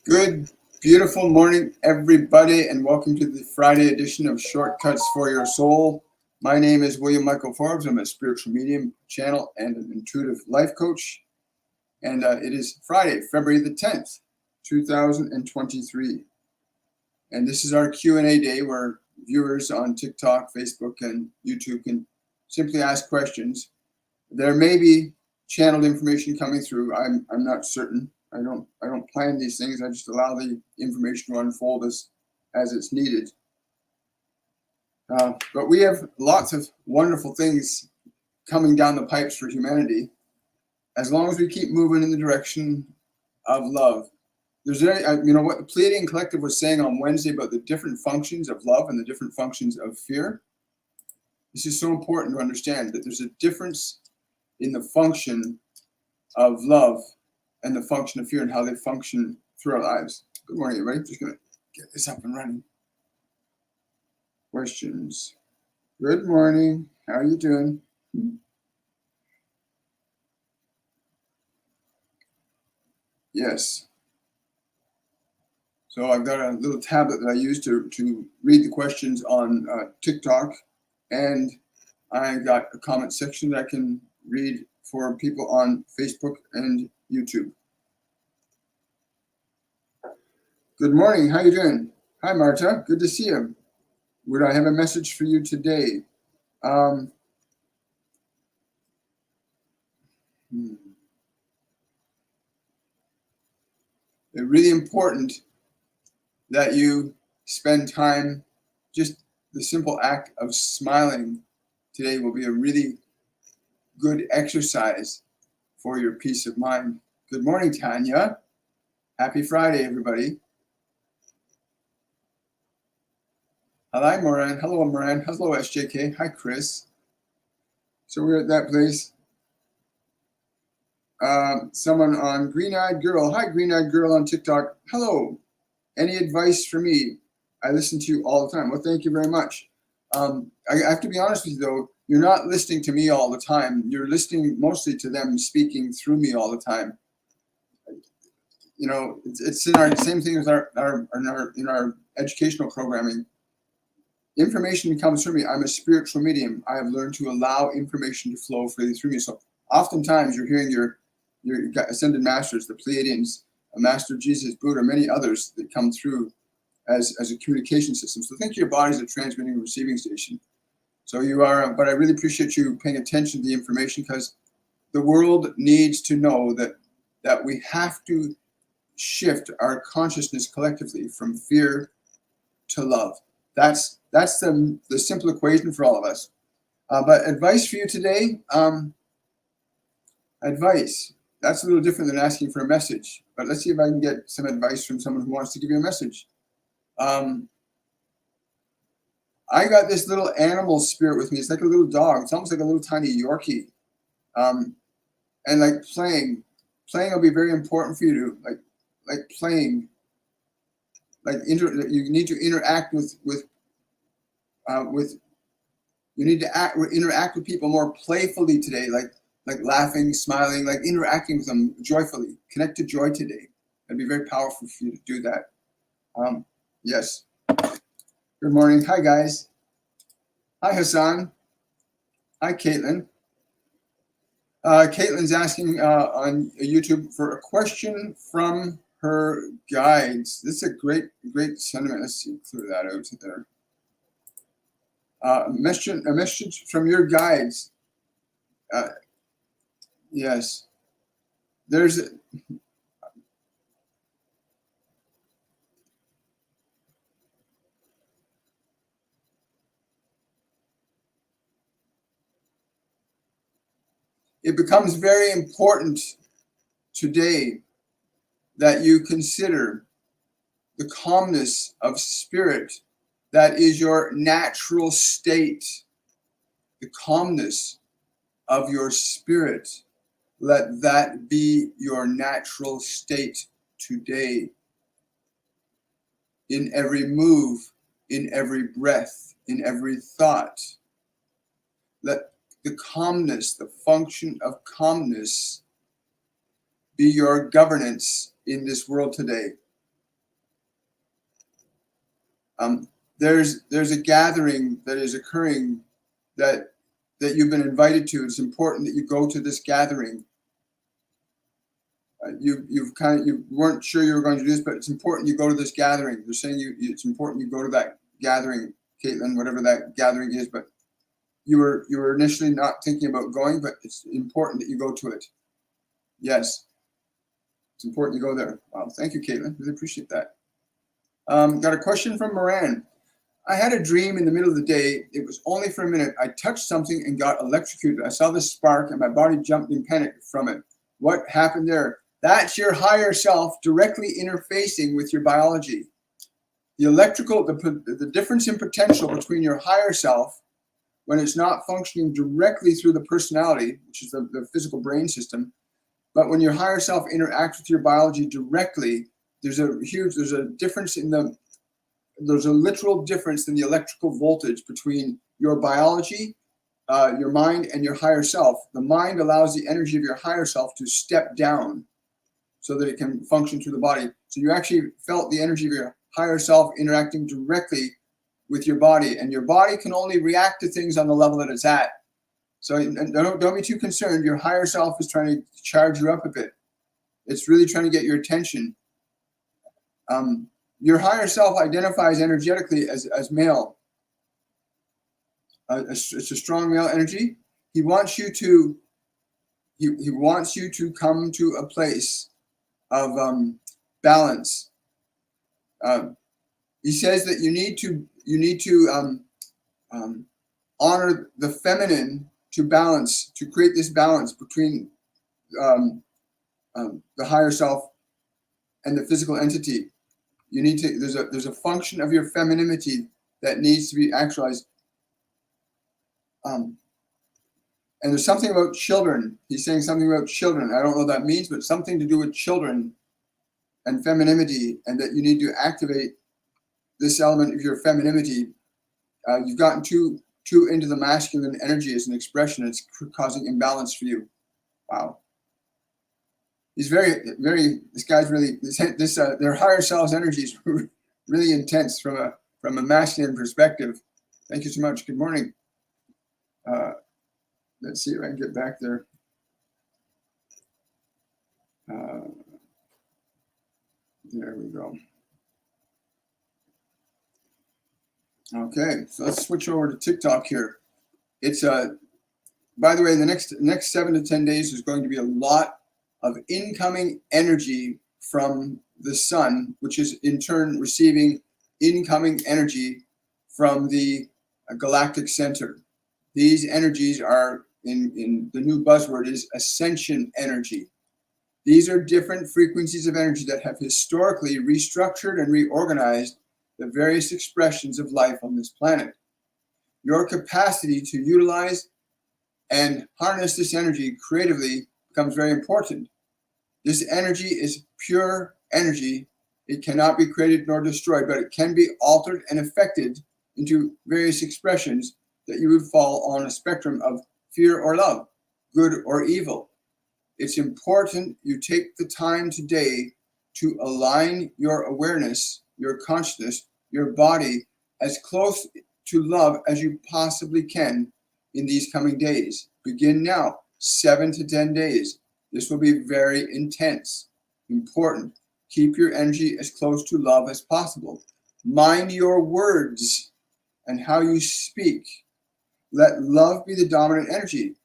Good, beautiful morning, everybody, and welcome to the Friday edition of Shortcuts for Your Soul. My name is William Michael Forbes. I'm a spiritual medium, channel, and an intuitive life coach. And it is Friday, February the 10th, 2023. And this is our Q&A day where viewers on TikTok, Facebook, and YouTube can simply ask questions. There may be channeled information coming through. I'm not certain. I don't plan these things. I just allow the information to unfold as it's needed. But we have lots of wonderful things coming down the pipes for humanity, as long as we keep moving in the direction of love. There's what the Pleiadian Collective was saying on Wednesday about the different functions of love and the different functions of fear. This is so important to understand that there's a difference in the function of love and the function of fear and how they function through our lives. Good morning, everybody. Just going to get this up and running. Questions. Good morning. How are you doing? Yes. So I've got a little tablet that I use to read the questions on TikTok, and I got a comment section that I can read for people on Facebook and YouTube. Good morning. How you doing? Hi, Marta. Good to see you. Would I have a message for you today? It's really important that you spend time. Just the simple act of smiling today will be a really good exercise for your peace of mind. Good morning, Tanya. Happy Friday, everybody. Hi, Moran. Hello, Moran. Hello, SJK. Hi, Chris. So we're at that place. Someone on Green Eyed Girl. Hi, Green Eyed Girl on TikTok. Hello. Any advice for me? I listen to you all the time. Well, thank you very much. I have to be honest with you, though. You're not listening to me all the time. You're listening mostly to them speaking through me all the time. You know, it's in our same thing as in our educational programming. Information comes through me. I'm a spiritual medium. I have learned to allow information to flow freely through me. So oftentimes you're hearing your ascended masters, the Pleiadians, Master Jesus, Buddha, many others that come through as a communication system. So think of your body as a transmitting and receiving station. So you are, but I really appreciate you paying attention to the information, because the world needs to know that we have to shift our consciousness collectively from fear to love. That's the simple equation for all of us. But advice for you today, advice. That's a little different than asking for a message. But let's see if I can get some advice from someone who wants to give you a message. I got this little animal spirit with me. It's like a little dog. It's almost like a little tiny Yorkie. And like playing will be very important for you to like playing. You need to interact with you need to interact with people more playfully today, like laughing, smiling, like interacting with them joyfully. Connect to joy today. That'd be very powerful for you to do that. Yes. Good morning. Hi, guys. Hi, Hassan. Hi, Caitlin. Caitlin's asking on YouTube for a question from her guides. This is a great sentiment. Let's see, clear that out there. A message from your guides. Yes. It becomes very important today that you consider the calmness of spirit that is your natural state, the calmness of your spirit. Let that be your natural state today. In every move, in every breath, in every thought. Let the calmness, the function of calmness, be your governance in this world today. There's a gathering that is occurring that you've been invited to. It's important that you go to this gathering. You weren't sure you were going to do this, but it's important you go to this gathering. They're saying it's important you go to that gathering, Caitlin, whatever that gathering is. But you were initially not thinking about going, but it's important that you go to it. Yes, it's important you go there. Wow, thank you, Caitlin. Really appreciate that. Got a question from Moran. I had a dream in the middle of the day. It was only for a minute. I touched something and got electrocuted. I saw this spark and my body jumped in panic from it. What happened there? That's your higher self directly interfacing with your biology. The difference in potential between your higher self when it's not functioning directly through the personality, which is the physical brain system, but when your higher self interacts with your biology directly, there's a difference there's a literal difference in the electrical voltage between your biology, your mind, and your higher self. The mind allows the energy of your higher self to step down so that it can function through the body. So you actually felt the energy of your higher self interacting directly with your body, and your body can only react to things on the level that it's at. So don't be too concerned. Your higher self is trying to charge you up a bit. It's really trying to get your attention. Your higher self identifies energetically as male. It's a strong male energy. He wants you to come to a place of balance. He says that you need to honor the feminine to balance, to create this balance between the higher self and the physical entity. You need to. There's a function of your femininity that needs to be actualized. And there's something about children. He's saying something about children. I don't know what that means, but something to do with children and femininity, and that you need to activate this element of your femininity. You've gotten too into the masculine energy as an expression. It's causing imbalance for you. Wow. He's this guy's really, their higher self's energy is really intense from a masculine perspective. Thank you so much. Good morning. Let's see if I can get back there. There we go. Okay, so let's switch over to TikTok here. It's by the way, the next 7 to 10 days is going to be a lot of incoming energy from the sun, which is in turn receiving incoming energy from the galactic center. These energies are in the new buzzword is ascension energy. These are different frequencies of energy that have historically restructured and reorganized the various expressions of life on this planet. Your capacity to utilize and harness this energy creatively becomes very important. This energy is pure energy. It cannot be created nor destroyed, but it can be altered and affected into various expressions that you would fall on a spectrum of fear or love, good or evil. It's important you take the time today to align your awareness, your consciousness, your body as close to love as you possibly can in these coming days. Begin now, 7 to 10 days. This will be very intense, important. Keep your energy as close to love as possible. Mind your words and how you speak. Let love be the dominant energy.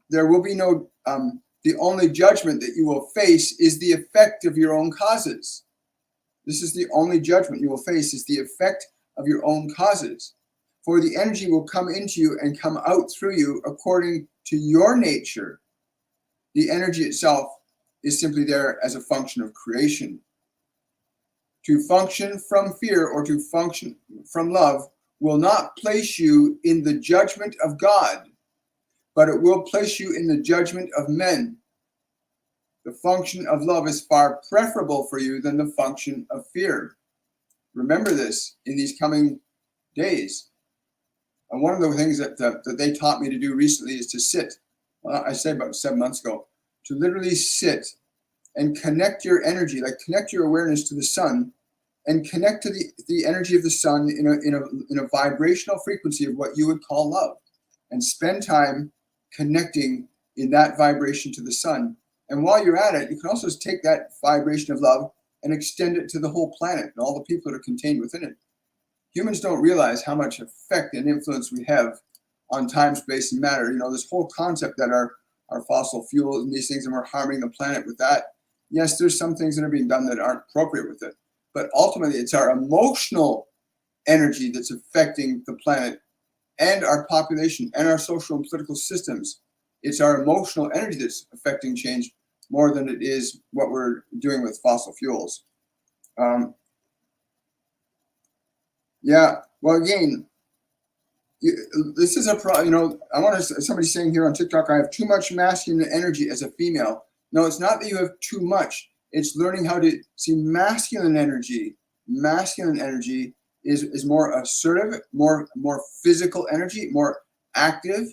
There will be no, the only judgment that you will face is the effect of your own causes. This is the only judgment you will face is the effect of your own causes. For the energy will come into you and come out through you according to your nature. The energy itself is simply there as a function of creation. To function from fear or to function from love will not place you in the judgment of God, but it will place you in the judgment of men. The function of love is far preferable for you than the function of fear. Remember this in these coming days. And one of the things that they taught me to do recently is to sit. Well, I say about 7 months ago, to literally sit and connect your energy, like connect your awareness to the sun and connect to the energy of the sun in a vibrational frequency of what you would call love, and spend time connecting in that vibration to the sun. And while you're at it, you can also take that vibration of love and extend it to the whole planet and all the people that are contained within it. Humans don't realize how much effect and influence we have on time, space, and matter. This whole concept that our fossil fuels and these things, and we're harming the planet with that. Yes, there's some things that are being done that aren't appropriate with it. But ultimately, it's our emotional energy that's affecting the planet and our population and our social and political systems. It's our emotional energy that's affecting change more than it is what we're doing with fossil fuels. Well, again, this is a problem. Somebody's saying here on TikTok, I have too much masculine energy as a female. No, it's not that you have too much. It's learning how to see masculine energy. Masculine energy is more assertive, more physical energy, more active,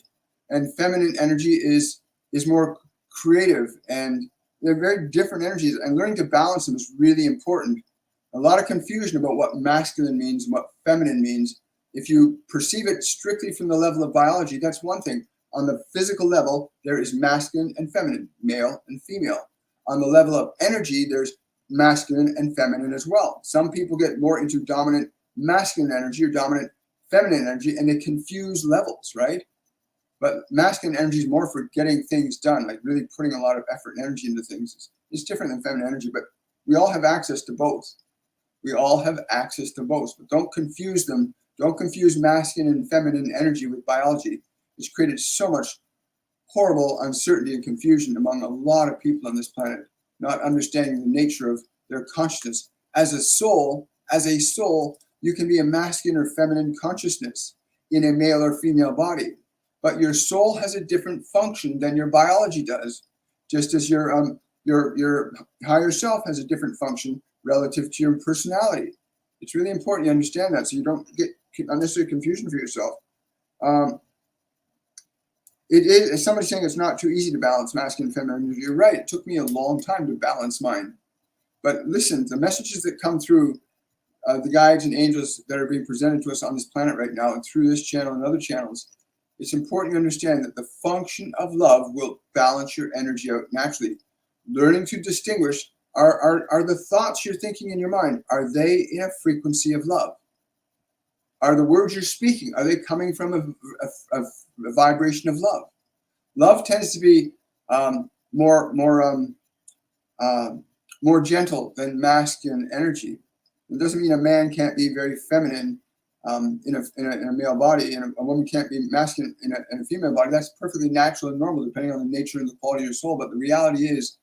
and feminine energy is more creative. And they're very different energies, and learning to balance them is really important. A lot of confusion about what masculine means and what feminine means. If you perceive it strictly from the level of biology, that's one thing. On the physical level, there is masculine and feminine, male and female. On the level of energy, there's masculine and feminine as well. Some people get more into dominant masculine energy or dominant feminine energy, and they confuse levels, right? But masculine energy is more for getting things done, like really putting a lot of effort and energy into things. It's different than feminine energy, but we all have access to both. We all have access to both, but don't confuse them. Don't confuse masculine and feminine energy with biology. It's created so much horrible uncertainty and confusion among a lot of people on this planet, not understanding the nature of their consciousness. As a soul, you can be a masculine or feminine consciousness in a male or female body, but your soul has a different function than your biology does, just as your higher self has a different function relative to your personality. It's really important you understand that so you don't get unnecessary confusion for yourself. It is, somebody saying it's not too easy to balance masculine and feminine energy. You're right. It took me a long time to balance mine. But listen, the messages that come through the guides and angels that are being presented to us on this planet right now and through this channel and other channels, it's important you understand that the function of love will balance your energy out naturally. Learning to distinguish, are the thoughts you're thinking in your mind, are they in a frequency of love? Are the words you're speaking, are they coming from a vibration of love? Love tends to be more gentle than masculine energy. It doesn't mean a man can't be very feminine in a male body, and a woman can't be masculine in a female body. That's perfectly natural and normal, depending on the nature and the quality of your soul. But the reality is,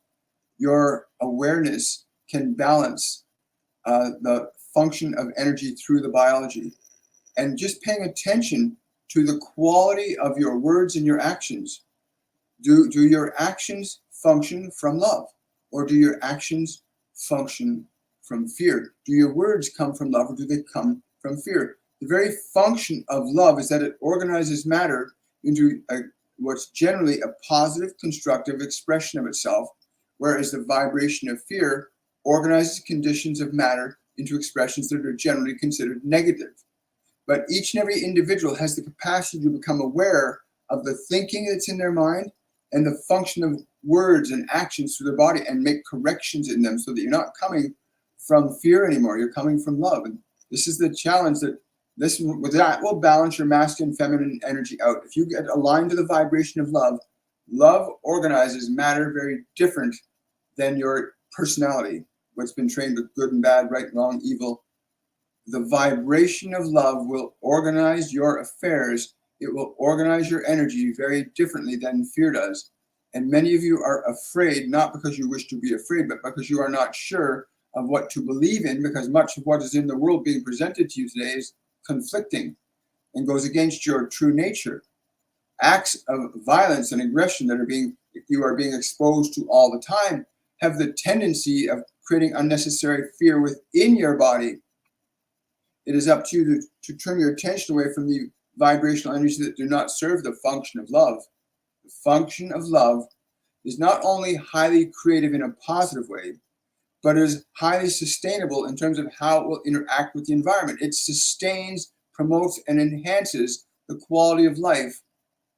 your awareness can balance the function of energy through the biology. And just paying attention to the quality of your words and your actions. Do your actions function from love? Or do your actions function from fear? Do your words come from love, or do they come from fear? The very function of love is that it organizes matter into what's generally a positive, constructive expression of itself, whereas the vibration of fear organizes conditions of matter into expressions that are generally considered negative. But each and every individual has the capacity to become aware of the thinking that's in their mind and the function of words and actions through their body, and make corrections in them so that you're not coming from fear anymore. You're coming from love. And this is the challenge, that that will balance your masculine and feminine energy out. If you get aligned to the vibration of love, love organizes matter very different than your personality, what's been trained with good and bad, right, wrong, evil. The vibration of love will organize your affairs. It will organize your energy very differently than fear does. And many of you are afraid, not because you wish to be afraid, but because you are not sure of what to believe in, because much of what is in the world being presented to you today is conflicting and goes against your true nature. Acts of violence and aggression that you are being exposed to all the time have the tendency of creating unnecessary fear within your body. It is up to you to turn your attention away from the vibrational energies that do not serve the function of love. The function of love is not only highly creative in a positive way, but is highly sustainable in terms of how it will interact with the environment. It sustains, promotes, and enhances the quality of life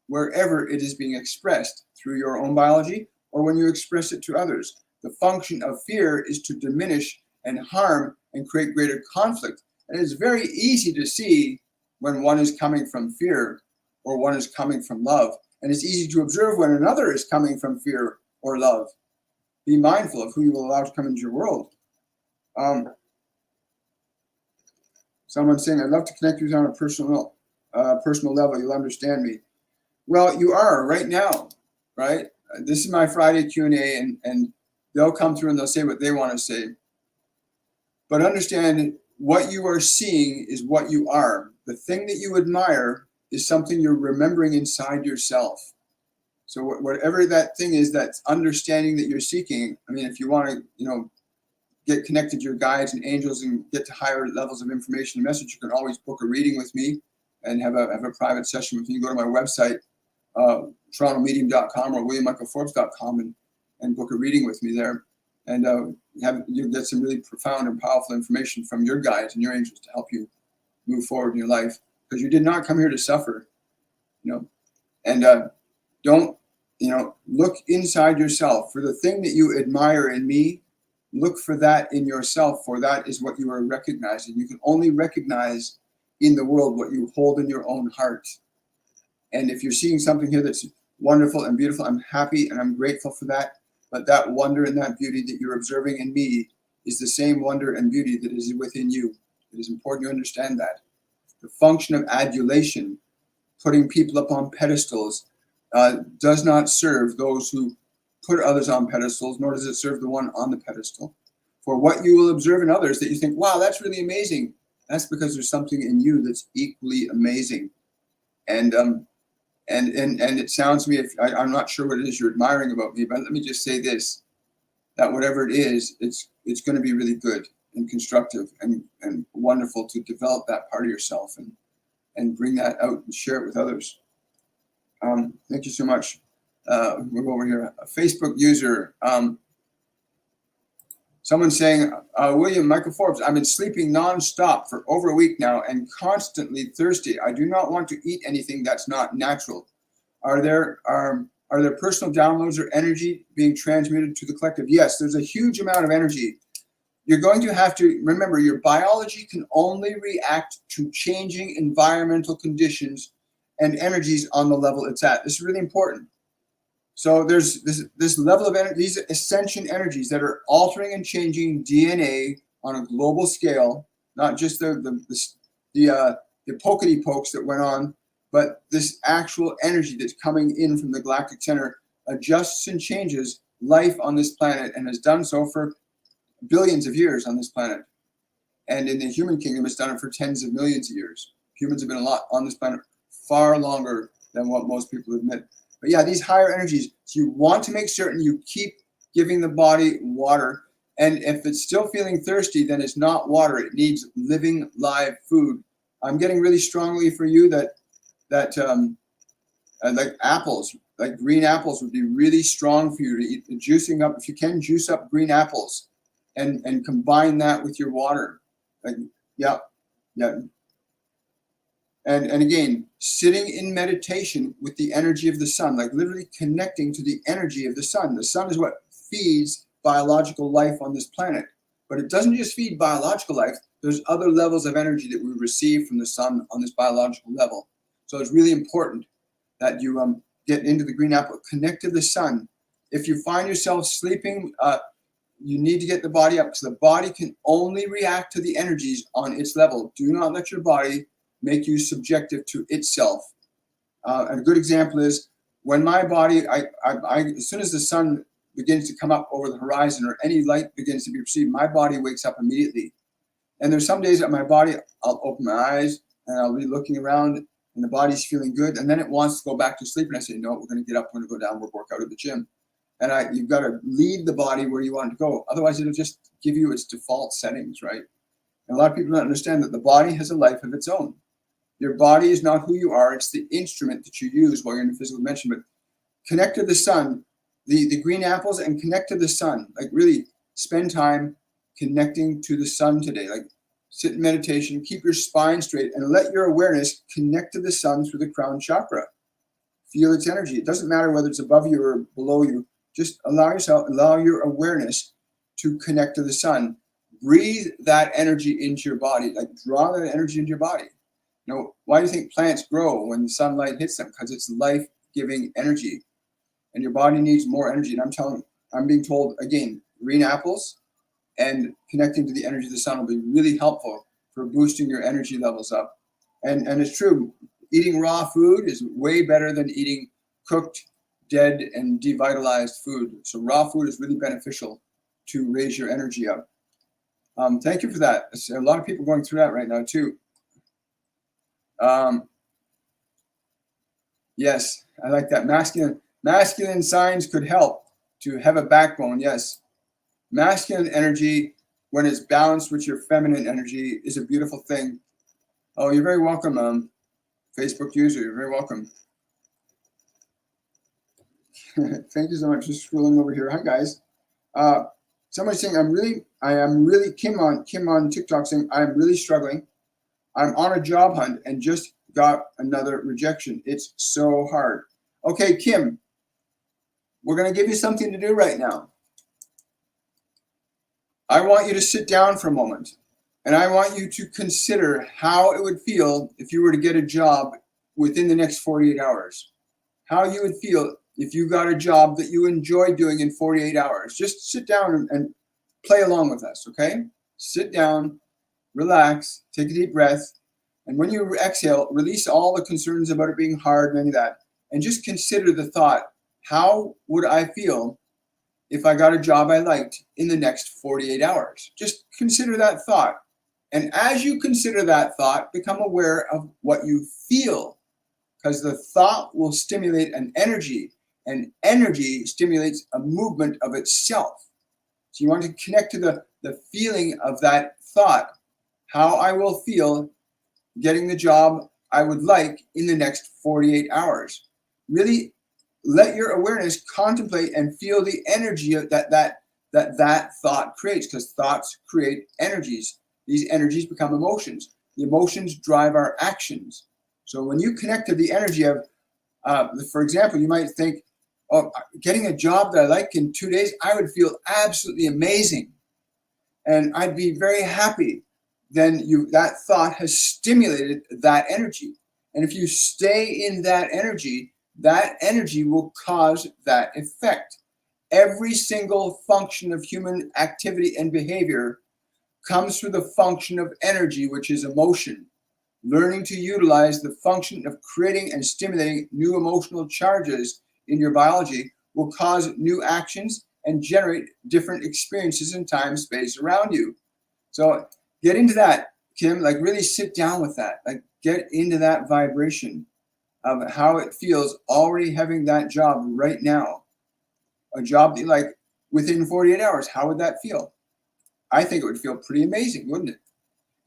wherever it is being expressed through your own biology or when you express it to others. The function of fear is to diminish and harm and create greater conflict. And it's very easy to see when one is coming from fear or one is coming from love. And it's easy to observe when another is coming from fear or love. Be mindful of who you will allow to come into your world. Someone's saying, I'd love to connect with you on a personal level. You'll understand me. Well, you are right now, right? This is my Friday Q&A, and they'll come through and they'll say what they want to say. But understand, what you are seeing is what you are. The thing that you admire is something you're remembering inside yourself. So whatever that thing is, that's understanding that you're seeking. I mean, if you want to, get connected to your guides and angels and get to higher levels of information and message, you can always book a reading with me and have a private session with me. You go to my website, torontomedium.com or williammichaelforbes.com and book a reading with me there. And you'll get some really profound and powerful information from your guides and your angels to help you move forward in your life. Because you did not come here to suffer, and don't, look inside yourself for the thing that you admire in me. Look for that in yourself, for that is what you are recognizing. You can only recognize in the world what you hold in your own heart. And if you're seeing something here that's wonderful and beautiful, I'm happy and I'm grateful for that. But that wonder and that beauty that you're observing in me is the same wonder and beauty that is within you. It is important you understand that. The function of adulation, putting people up on pedestals, does not serve those who put others on pedestals, nor does it serve the one on the pedestal. For what you will observe in others that you think, wow, that's really amazing, that's because there's something in you that's equally amazing. And it sounds to me, I'm not sure what it is you're admiring about me, but let me just say this, that whatever it is, it's going to be really good and constructive and wonderful to develop that part of yourself and bring that out and share it with others. Thank you so much. We'll go over here. A Facebook user. Someone's saying, William Michael Forbes, I've been sleeping nonstop for over a week now and constantly thirsty. I do not want to eat anything that's not natural. Are there personal downloads or energy being transmitted to the collective? Yes, there's a huge amount of energy. You're going to have to remember, your biology can only react to changing environmental conditions and energies on the level it's at. This is really important. So there's this level of energy, these ascension energies that are altering and changing DNA on a global scale, not just the pokety pokes that went on, but this actual energy that's coming in from the galactic center adjusts and changes life on this planet and has done so for billions of years on this planet. And in the human kingdom, it's done it for tens of millions of years. Humans have been a lot on this planet far longer than what most people admit. But yeah, these higher energies, so you want to make certain you keep giving the body water. And if it's still feeling thirsty, then it's not water. It needs living, live food. I'm getting really strongly for you that like apples, like green apples would be really strong for you to eat. Juicing up, if you can, juice up green apples and combine that with your water. Like, yeah. And again, sitting in meditation with the energy of the sun, like literally connecting to the energy of the sun. The sun is what feeds biological life on this planet. But it doesn't just feed biological life. There's other levels of energy that we receive from the sun on this biological level. So it's really important that you get into the green apple, connect to the sun. If you find yourself sleeping, you need to get the body up, because the body can only react to the energies on its level. Do not let your body make you subjective to itself. And a good example is when my body, as soon as the sun begins to come up over the horizon or any light begins to be perceived, my body wakes up immediately. And there's some days that my body, I'll open my eyes and I'll be looking around and the body's feeling good. And then it wants to go back to sleep. And I say, no, we're going to get up, we're going to go down, we'll work out at the gym. And you've got to lead the body where you want it to go. Otherwise, it'll just give you its default settings, right? And a lot of people don't understand that the body has a life of its own. Your body is not who you are. It's the instrument that you use while you're in the physical dimension. But connect to the sun, the green apples, and connect to the sun. Like really spend time connecting to the sun today. Like sit in meditation, keep your spine straight, and let your awareness connect to the sun through the crown chakra. Feel its energy. It doesn't matter whether it's above you or below you. Just allow your awareness to connect to the sun. Breathe that energy into your body, like draw that energy into your body. You know, why do you think plants grow when the sunlight hits them? Because it's life-giving energy. And your body needs more energy. And I'm being told, again, green apples and connecting to the energy of the sun will be really helpful for boosting your energy levels up. And it's true, eating raw food is way better than eating cooked, dead, and devitalized food. So raw food is really beneficial to raise your energy up. Thank you for that. There's a lot of people going through that right now too. Yes, I like that. Masculine signs could help to have a backbone. Yes. Masculine energy, when it's balanced with your feminine energy, is a beautiful thing. Oh, you're very welcome, Facebook user. You're very welcome. Thank you so much. Just scrolling over here. Hi, guys. Somebody's saying, I am really, Kim on TikTok saying, I'm really struggling. I'm on a job hunt and just got another rejection. It's so hard. Okay, Kim, we're going to give you something to do right now. I want you to sit down for a moment, and I want you to consider how it would feel if you were to get a job within the next 48 hours. How you would feel if you got a job that you enjoy doing in 48 hours. Just sit down and play along with us, okay? Sit down, relax, take a deep breath, and when you exhale, release all the concerns about it being hard and any of that, and just consider the thought, how would I feel if I got a job I liked in the next 48 hours? Just consider that thought. And as you consider that thought, become aware of what you feel, because the thought will stimulate an energy, and energy stimulates a movement of itself. So you want to connect to the feeling of that thought, how I will feel getting the job I would like in the next 48 hours. Really let your awareness contemplate and feel the energy of that thought creates, because thoughts create energies. These energies become emotions. The emotions drive our actions. So when you connect to the energy of, for example, you might think, oh, getting a job that I like in 2 days, I would feel absolutely amazing. And I'd be very happy. Then that thought has stimulated that energy. And if you stay in that energy will cause that effect. Every single function of human activity and behavior comes through the function of energy, which is emotion. Learning to utilize the function of creating and stimulating new emotional charges in your biology will cause new actions and generate different experiences in time, space around you. So get into that, Kim, like really sit down with that, like get into that vibration of how it feels already having that job right now, a job that you like within 48 hours. How would that feel? I think it would feel pretty amazing, wouldn't it?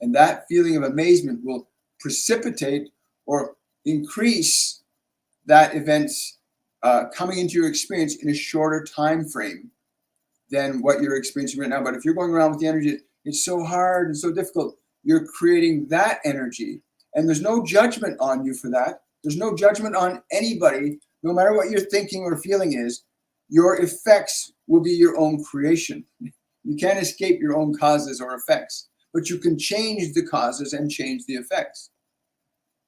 And that feeling of amazement will precipitate or increase that event coming into your experience in a shorter time frame than what you're experiencing right now. But if you're going around with the energy, it's so hard and so difficult, you're creating that energy. And there's no judgment on you for that. There's no judgment on anybody, no matter what your thinking or feeling is. Your effects will be your own creation. You can't escape your own causes or effects, but you can change the causes and change the effects.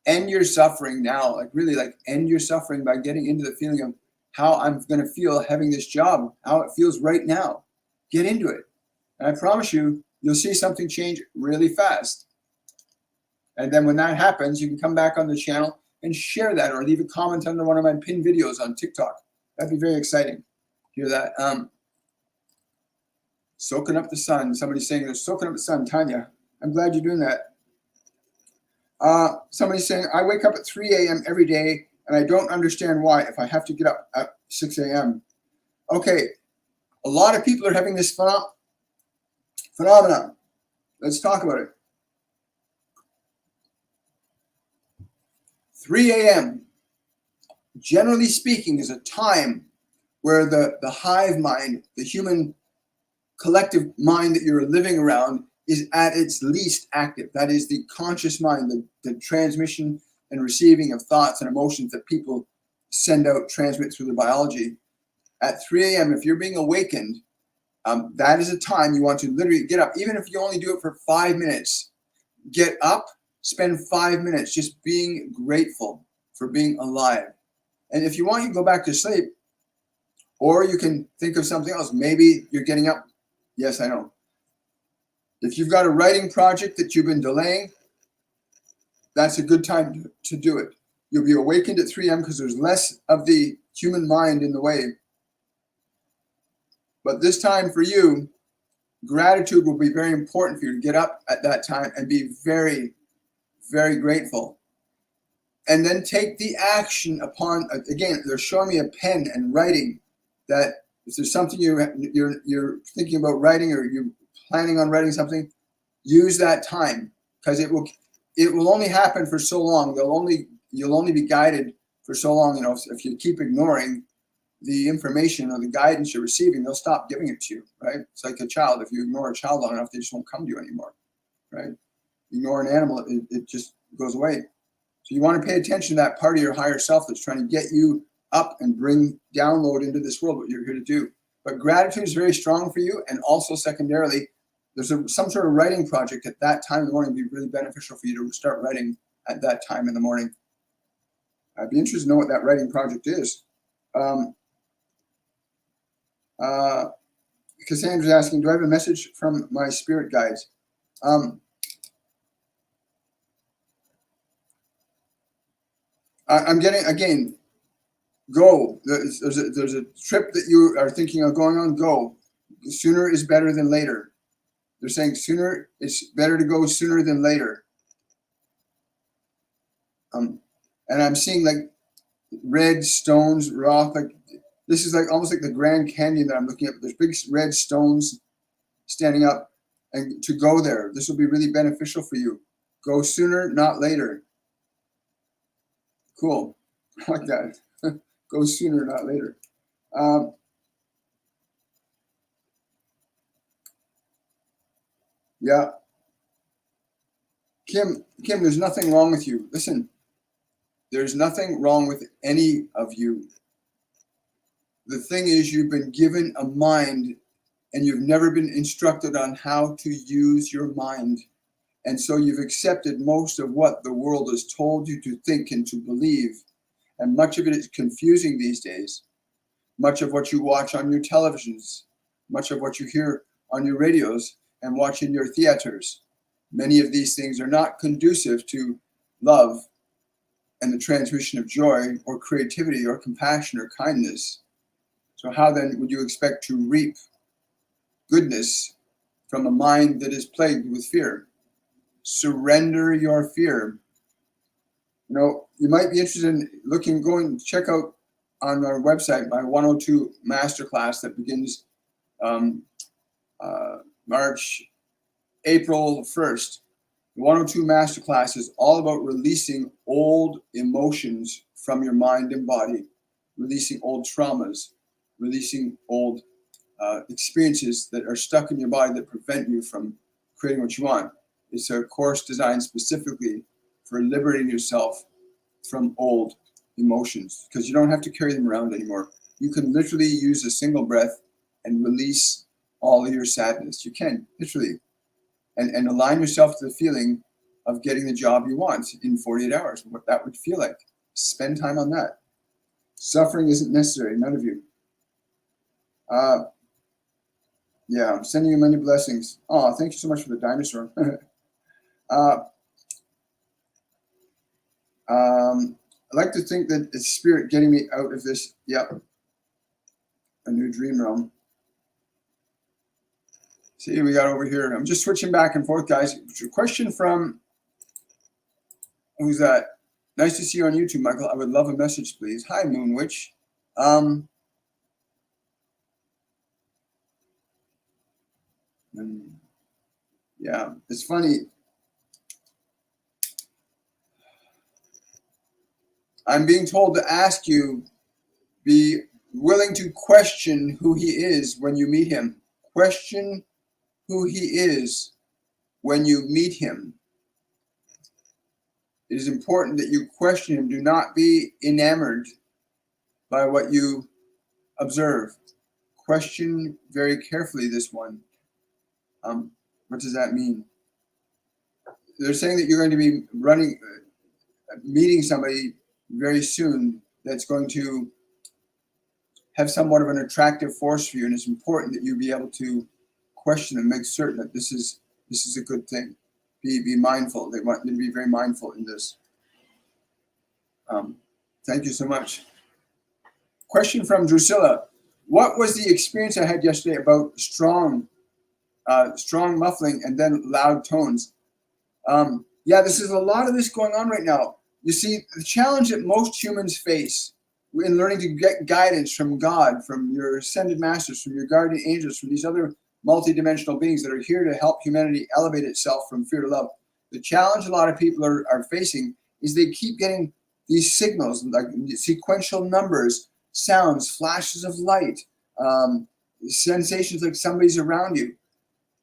End your suffering now, like really like end your suffering by getting into the feeling of how I'm going to feel having this job, how it feels right now. Get into it. And I promise you, you'll see something change really fast. And then when that happens, you can come back on the channel and share that or leave a comment under one of my pinned videos on TikTok. That'd be very exciting. Hear that? Soaking up the sun. Somebody's saying they're soaking up the sun. Tanya, I'm glad you're doing that. Somebody's saying, I wake up at 3 a.m. every day and I don't understand why if I have to get up at 6 a.m. Okay, a lot of people are having this phenomenon. Let's talk about it. 3 a.m., generally speaking, is a time where the hive mind, the human collective mind that you're living around is at its least active. That is the conscious mind, the transmission and receiving of thoughts and emotions that people send out, transmit through their biology. At 3 a.m., if you're being awakened, that is a time you want to literally get up. Even if you only do it for 5 minutes, get up, spend 5 minutes just being grateful for being alive. And if you want, you can go back to sleep, or you can think of something else. Maybe you're getting up. Yes, I know. If you've got a writing project that you've been delaying, that's a good time to do it. You'll be awakened at 3 a.m. because there's less of the human mind in the way. But this time for you, gratitude will be very important for you to get up at that time and be very, very grateful. And then take the action upon, again, they're showing me a pen and writing, that if there's something you're thinking about writing, or you're planning on writing something, use that time, because it will only happen for so long. You'll only be guided for so long. You know, if you keep ignoring the information or the guidance you're receiving, they'll stop giving it to you, right? It's like a child. If you ignore a child long enough, they just won't come to you anymore, right? Ignore an animal, it just goes away. So you want to pay attention to that part of your higher self that's trying to get you up and download into this world what you're here to do. But gratitude is very strong for you. And also secondarily, there's some sort of writing project at that time in the morning would be really beneficial for you to start writing at that time in the morning. I'd be interested to know what that writing project is. Cassandra's asking, do I have a message from my spirit guides? I'm getting, again, go. There's a trip that you are thinking of going on, go. Sooner is better than later. They're saying sooner, it's better to go sooner than later. And I'm seeing like red stones, rock, like this is like almost like the Grand Canyon that I'm looking at. There's big red stones standing up, and to go there, this will be really beneficial for you. Go sooner, not later. Cool. I like that. Go sooner, not later. Yeah. Kim, there's nothing wrong with you. Listen, there's nothing wrong with any of you. The thing is, you've been given a mind and you've never been instructed on how to use your mind. And so you've accepted most of what the world has told you to think and to believe. And much of it is confusing these days. Much of what you watch on your televisions, much of what you hear on your radios and watch in your theaters, many of these things are not conducive to love and the transmission of joy or creativity or compassion or kindness. So how then would you expect to reap goodness from a mind that is plagued with fear? Surrender your fear. You know, you might be interested in going check out on our website my 102 Masterclass that begins April 1st. The 102 Masterclass is all about releasing old emotions from your mind and body, releasing old traumas, releasing old experiences that are stuck in your body that prevent you from creating what you want. It's a course designed specifically for liberating yourself from old emotions, because you don't have to carry them around anymore. You can literally use a single breath and release all of your sadness. You can, literally. And align yourself to the feeling of getting the job you want in 48 hours, what that would feel like. Spend time on that. Suffering isn't necessary, none of you. Yeah, I'm sending you many blessings. Oh, thank you so much for the dinosaur. I like to think that it's spirit getting me out of this. Yep. A new dream realm. See, we got over here. I'm just switching back and forth, guys. Question from, who's that? Nice to see you on YouTube, Michael. I would love a message, please. Hi, Moon Witch. Yeah, it's funny. I'm being told to ask you, be willing to question who he is when you meet him. question who he is when you meet him. It is important that you question him. Do not be enamored by what you observe. Question very carefully this one. What does that mean? They're saying that you're going to be meeting somebody very soon that's going to have somewhat of an attractive force for you, and it's important that you be able to question and make certain that this is a good thing. Be mindful. They want you to be very mindful in this. Thank you so much. Question from Drusilla. What was the experience I had yesterday about strong muffling and then loud tones? Yeah, this is a lot of this going on right now. You see, the challenge that most humans face in learning to get guidance from God, from your ascended masters, from your guardian angels, from these other multidimensional beings that are here to help humanity elevate itself from fear to love. The challenge a lot of people are facing is they keep getting these signals, like sequential numbers, sounds, flashes of light, sensations like somebody's around you.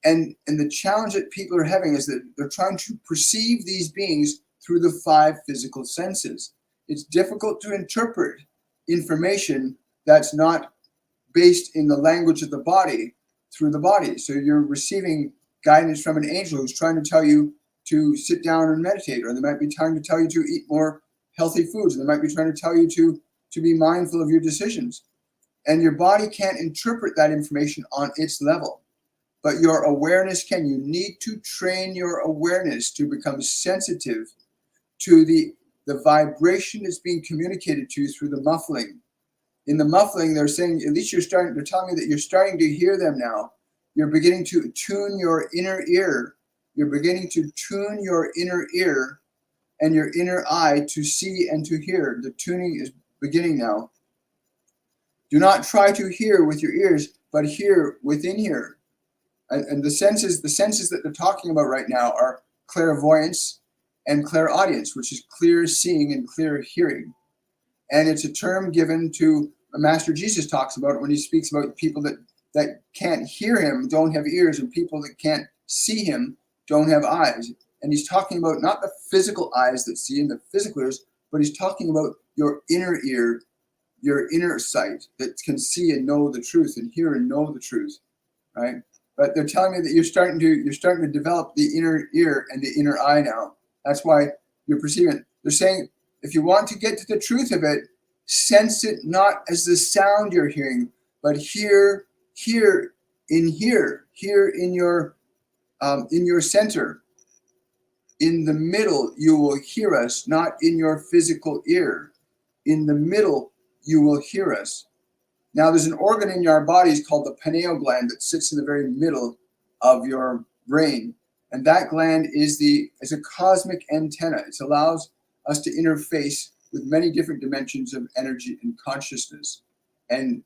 And the challenge that people are having is that they're trying to perceive these beings through the 5 physical senses. It's difficult to interpret information that's not based in the language of the body through the body. So you're receiving guidance from an angel who's trying to tell you to sit down and meditate, or they might be trying to tell you to eat more healthy foods, and they might be trying to tell you to be mindful of your decisions. And your body can't interpret that information on its level, but your awareness can. You need to train your awareness to become sensitive to the vibration that's being communicated to you through the muffling. In the muffling, they're saying, at least they're telling me that you're starting to hear them now. You're beginning to tune your inner ear. You're beginning to tune your inner ear and your inner eye to see and to hear. The tuning is beginning now. Do not try to hear with your ears, but hear within here. And the senses that they're talking about right now are clairvoyance and clairaudience, which is clear seeing and clear hearing. And it's a term given to Master Jesus talks about it when he speaks about people that can't hear him, don't have ears, and people that can't see him don't have eyes. And he's talking about not the physical eyes that see and the physical ears, but he's talking about your inner ear, your inner sight that can see and know the truth and hear and know the truth, right? But they're telling me that you're starting to develop the inner ear and the inner eye now. That's why you're perceiving it. They're saying if you want to get to the truth of it, sense it not as the sound you're hearing, but hear in your center. In the middle, you will hear us, not in your physical ear. In the middle, you will hear us. Now, there's an organ in our bodies called the pineal gland that sits in the very middle of your brain. And that gland is a cosmic antenna. It allows us to interface with many different dimensions of energy and consciousness. And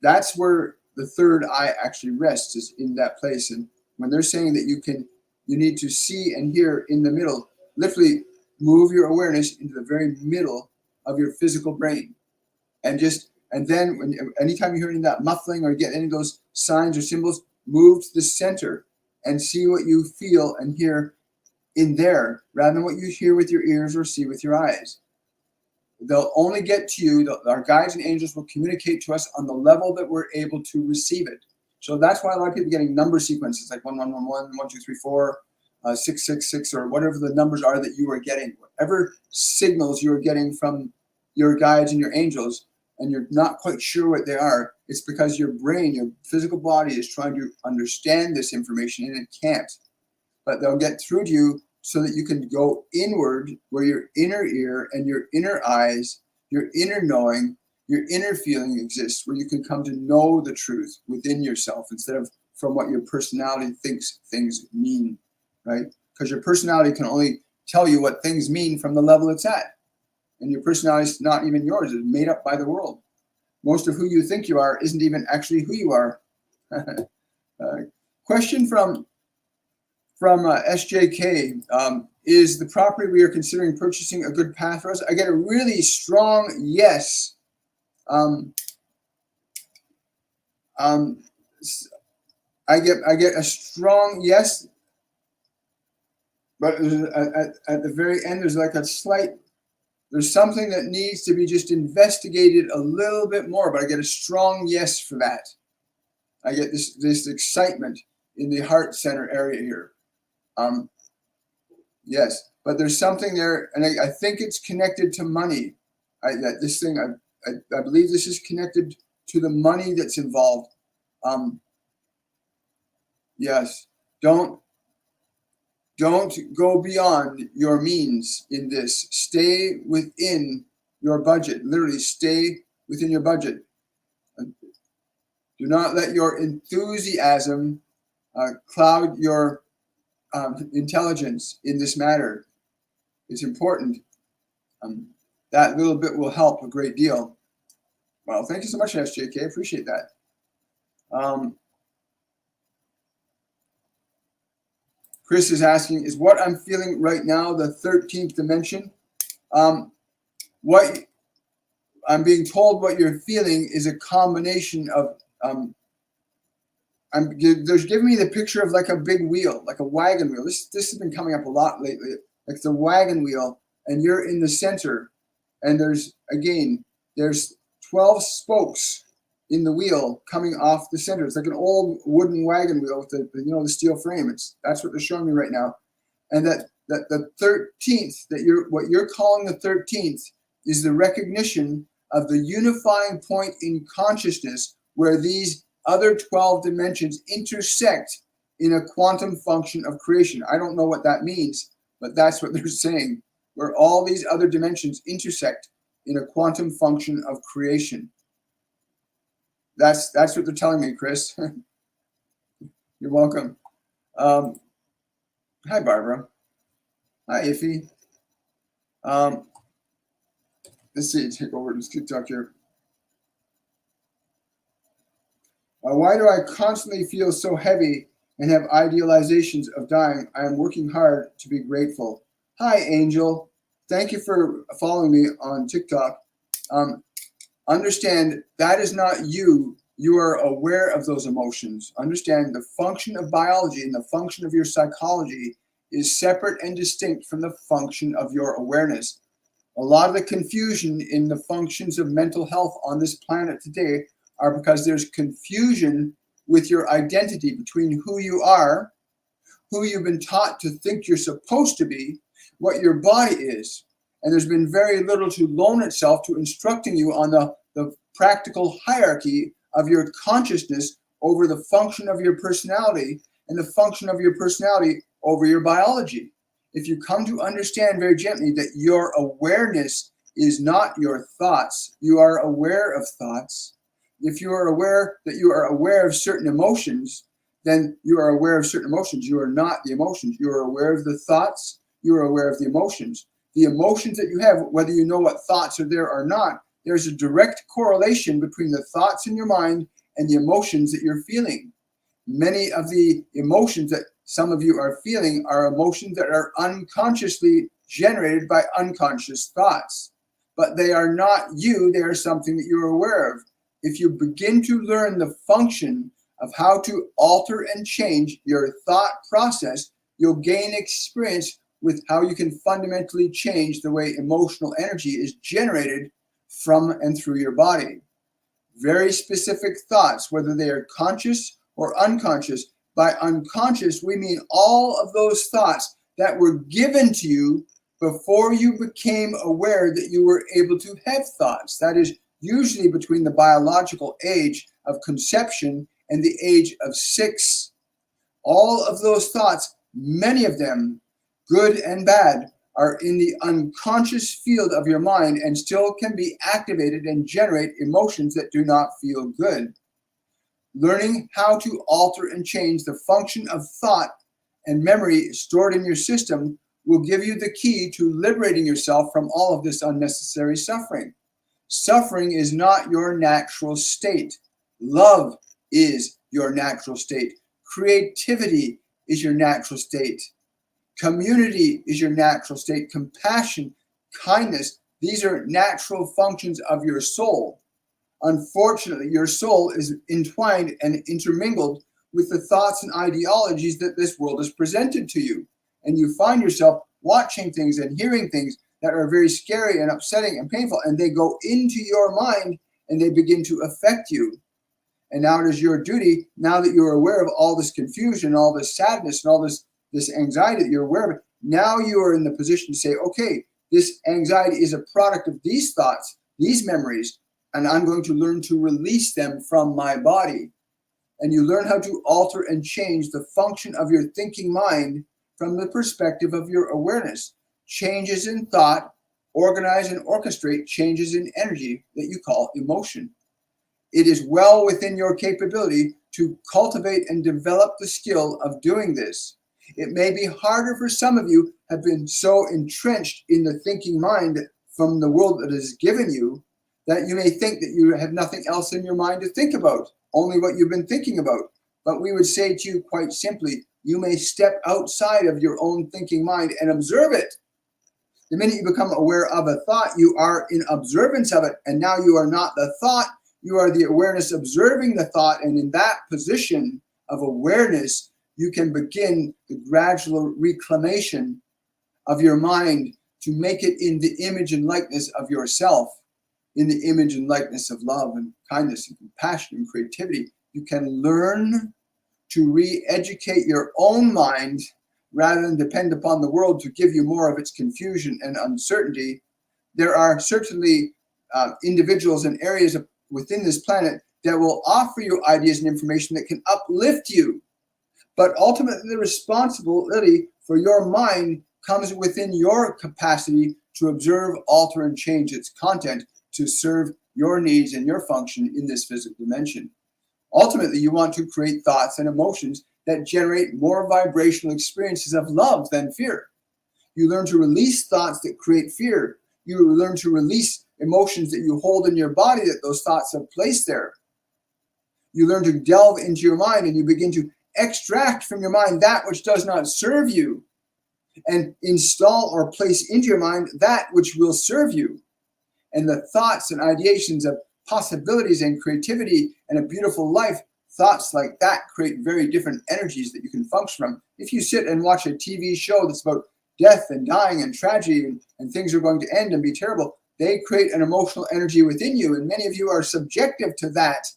that's where the third eye actually rests, is in that place. And when they're saying that you need to see and hear in the middle, literally move your awareness into the very middle of your physical brain. And then anytime you're hearing that muffling or get any of those signs or symbols, move to the center and see what you feel and hear in there, rather than what you hear with your ears or see with your eyes. They'll only get to you, our guides and angels will communicate to us on the level that we're able to receive it. So that's why a lot of people are getting number sequences like 1111, 1234, 666, or whatever the numbers are that you are getting. Whatever signals you're getting from your guides and your angels, and you're not quite sure what they are, it's because your brain, your physical body is trying to understand this information and it can't. But they'll get through to you so that you can go inward, where your inner ear and your inner eyes, your inner knowing, your inner feeling exists, where you can come to know the truth within yourself instead of from what your personality thinks things mean, right? Because your personality can only tell you what things mean from the level it's at. And your personality is not even yours. It's made up by the world. Most of who you think you are isn't even actually who you are. Question from SJK. Is the property we are considering purchasing a good path for us? I get a really strong yes. I I get a strong yes, but at the very end, there's like a slight, there's something that needs to be just investigated a little bit more, but I get a strong yes for that. I get this excitement in the heart center area here. Yes, but there's something there, and I think it's connected to money. I believe this is connected to the money that's involved. Yes, don't go beyond your means in this. Stay within your budget. Literally, stay within your budget. Do not let your enthusiasm cloud your intelligence in this matter. It's important. That little bit will help a great deal. Well, thank you so much, SJK. Appreciate that. Chris is asking, is what I'm feeling right now the 13th dimension? What I'm being told what you're feeling is a combination of, there's giving me the picture of like a big wheel, like a wagon wheel. This has been coming up a lot lately. Like the wagon wheel, and you're in the center, and there's 12 spokes in the wheel coming off the center. It's like an old wooden wagon wheel with the steel frame. That's what they're showing me right now. And that the 13th, what you're calling the 13th, is the recognition of the unifying point in consciousness where these other 12 dimensions intersect in a quantum function of creation. I don't know what that means, but that's what they're saying, where all these other dimensions intersect in a quantum function of creation. That's what they're telling me, Chris. You're welcome. Hi, Barbara. Hi, Iffy. Let's see, take over this TikTok here. Why do I constantly feel so heavy and have idealizations of dying? I am working hard to be grateful. Hi, Angel. Thank you for following me on TikTok. Understand that is not you. You are aware of those emotions. Understand the function of biology and the function of your psychology is separate and distinct from the function of your awareness. A lot of the confusion in the functions of mental health on this planet today are because there's confusion with your identity between who you are, who you've been taught to think you're supposed to be, what your body is. And there's been very little to loan itself to instructing you on the practical hierarchy of your consciousness over the function of your personality and the function of your personality over your biology. If you come to understand very gently that your awareness is not your thoughts, you are aware of thoughts. If you are aware that you are aware of certain emotions, then you are aware of certain emotions. You are not the emotions. You are aware of the thoughts. You are aware of the emotions. The emotions that you have, whether you know what thoughts are there or not, there's a direct correlation between the thoughts in your mind and the emotions that you're feeling. Many of the emotions that some of you are feeling are emotions that are unconsciously generated by unconscious thoughts. But they are not you. They are something that you're aware of. If you begin to learn the function of how to alter and change your thought process, you'll gain experience with how you can fundamentally change the way emotional energy is generated from and through your body. Very specific thoughts, whether they are conscious or unconscious. By unconscious, we mean all of those thoughts that were given to you before you became aware that you were able to have thoughts. That is usually between the biological age of conception and the age of 6. All of those thoughts, many of them, good and bad, are in the unconscious field of your mind and still can be activated and generate emotions that do not feel good. Learning how to alter and change the function of thought and memory stored in your system will give you the key to liberating yourself from all of this unnecessary suffering. Suffering is not your natural state. Love is your natural state. Creativity is your natural state. Community is your natural state. Compassion, kindness, these are natural functions of your soul. Unfortunately, your soul is entwined and intermingled with the thoughts and ideologies that this world has presented to you. And you find yourself watching things and hearing things that are very scary and upsetting and painful, and they go into your mind and they begin to affect you. And now it is your duty, now that you're aware of all this confusion, all this sadness, and all this anxiety that you're aware of, now you are in the position to say, okay, this anxiety is a product of these thoughts, these memories, and I'm going to learn to release them from my body. And you learn how to alter and change the function of your thinking mind from the perspective of your awareness. Changes in thought organize and orchestrate changes in energy that you call emotion. It is well within your capability to cultivate and develop the skill of doing this. It may be harder for some of you have been so entrenched in the thinking mind from the world that is given you that you may think that you have nothing else in your mind to think about, only what you've been thinking about. But we would say to you quite simply, you may step outside of your own thinking mind and observe it. The minute you become aware of a thought, you are in observance of it. And now you are not the thought, you are the awareness observing the thought. And in that position of awareness, you can begin the gradual reclamation of your mind to make it in the image and likeness of yourself, in the image and likeness of love and kindness and compassion and creativity. You can learn to re-educate your own mind rather than depend upon the world to give you more of its confusion and uncertainty. There are certainly individuals and areas within this planet that will offer you ideas and information that can uplift you. But ultimately, the responsibility for your mind comes within your capacity to observe, alter, and change its content to serve your needs and your function in this physical dimension. Ultimately, you want to create thoughts and emotions that generate more vibrational experiences of love than fear. You learn to release thoughts that create fear. You learn to release emotions that you hold in your body that those thoughts have placed there. You learn to delve into your mind and you begin to extract from your mind that which does not serve you and install or place into your mind that which will serve you. And the thoughts and ideations of possibilities and creativity and a beautiful life, thoughts like that create very different energies that you can function from. If you sit and watch a TV show that's about death and dying and tragedy and things are going to end and be terrible, they create an emotional energy within you. And many of you are subjective to that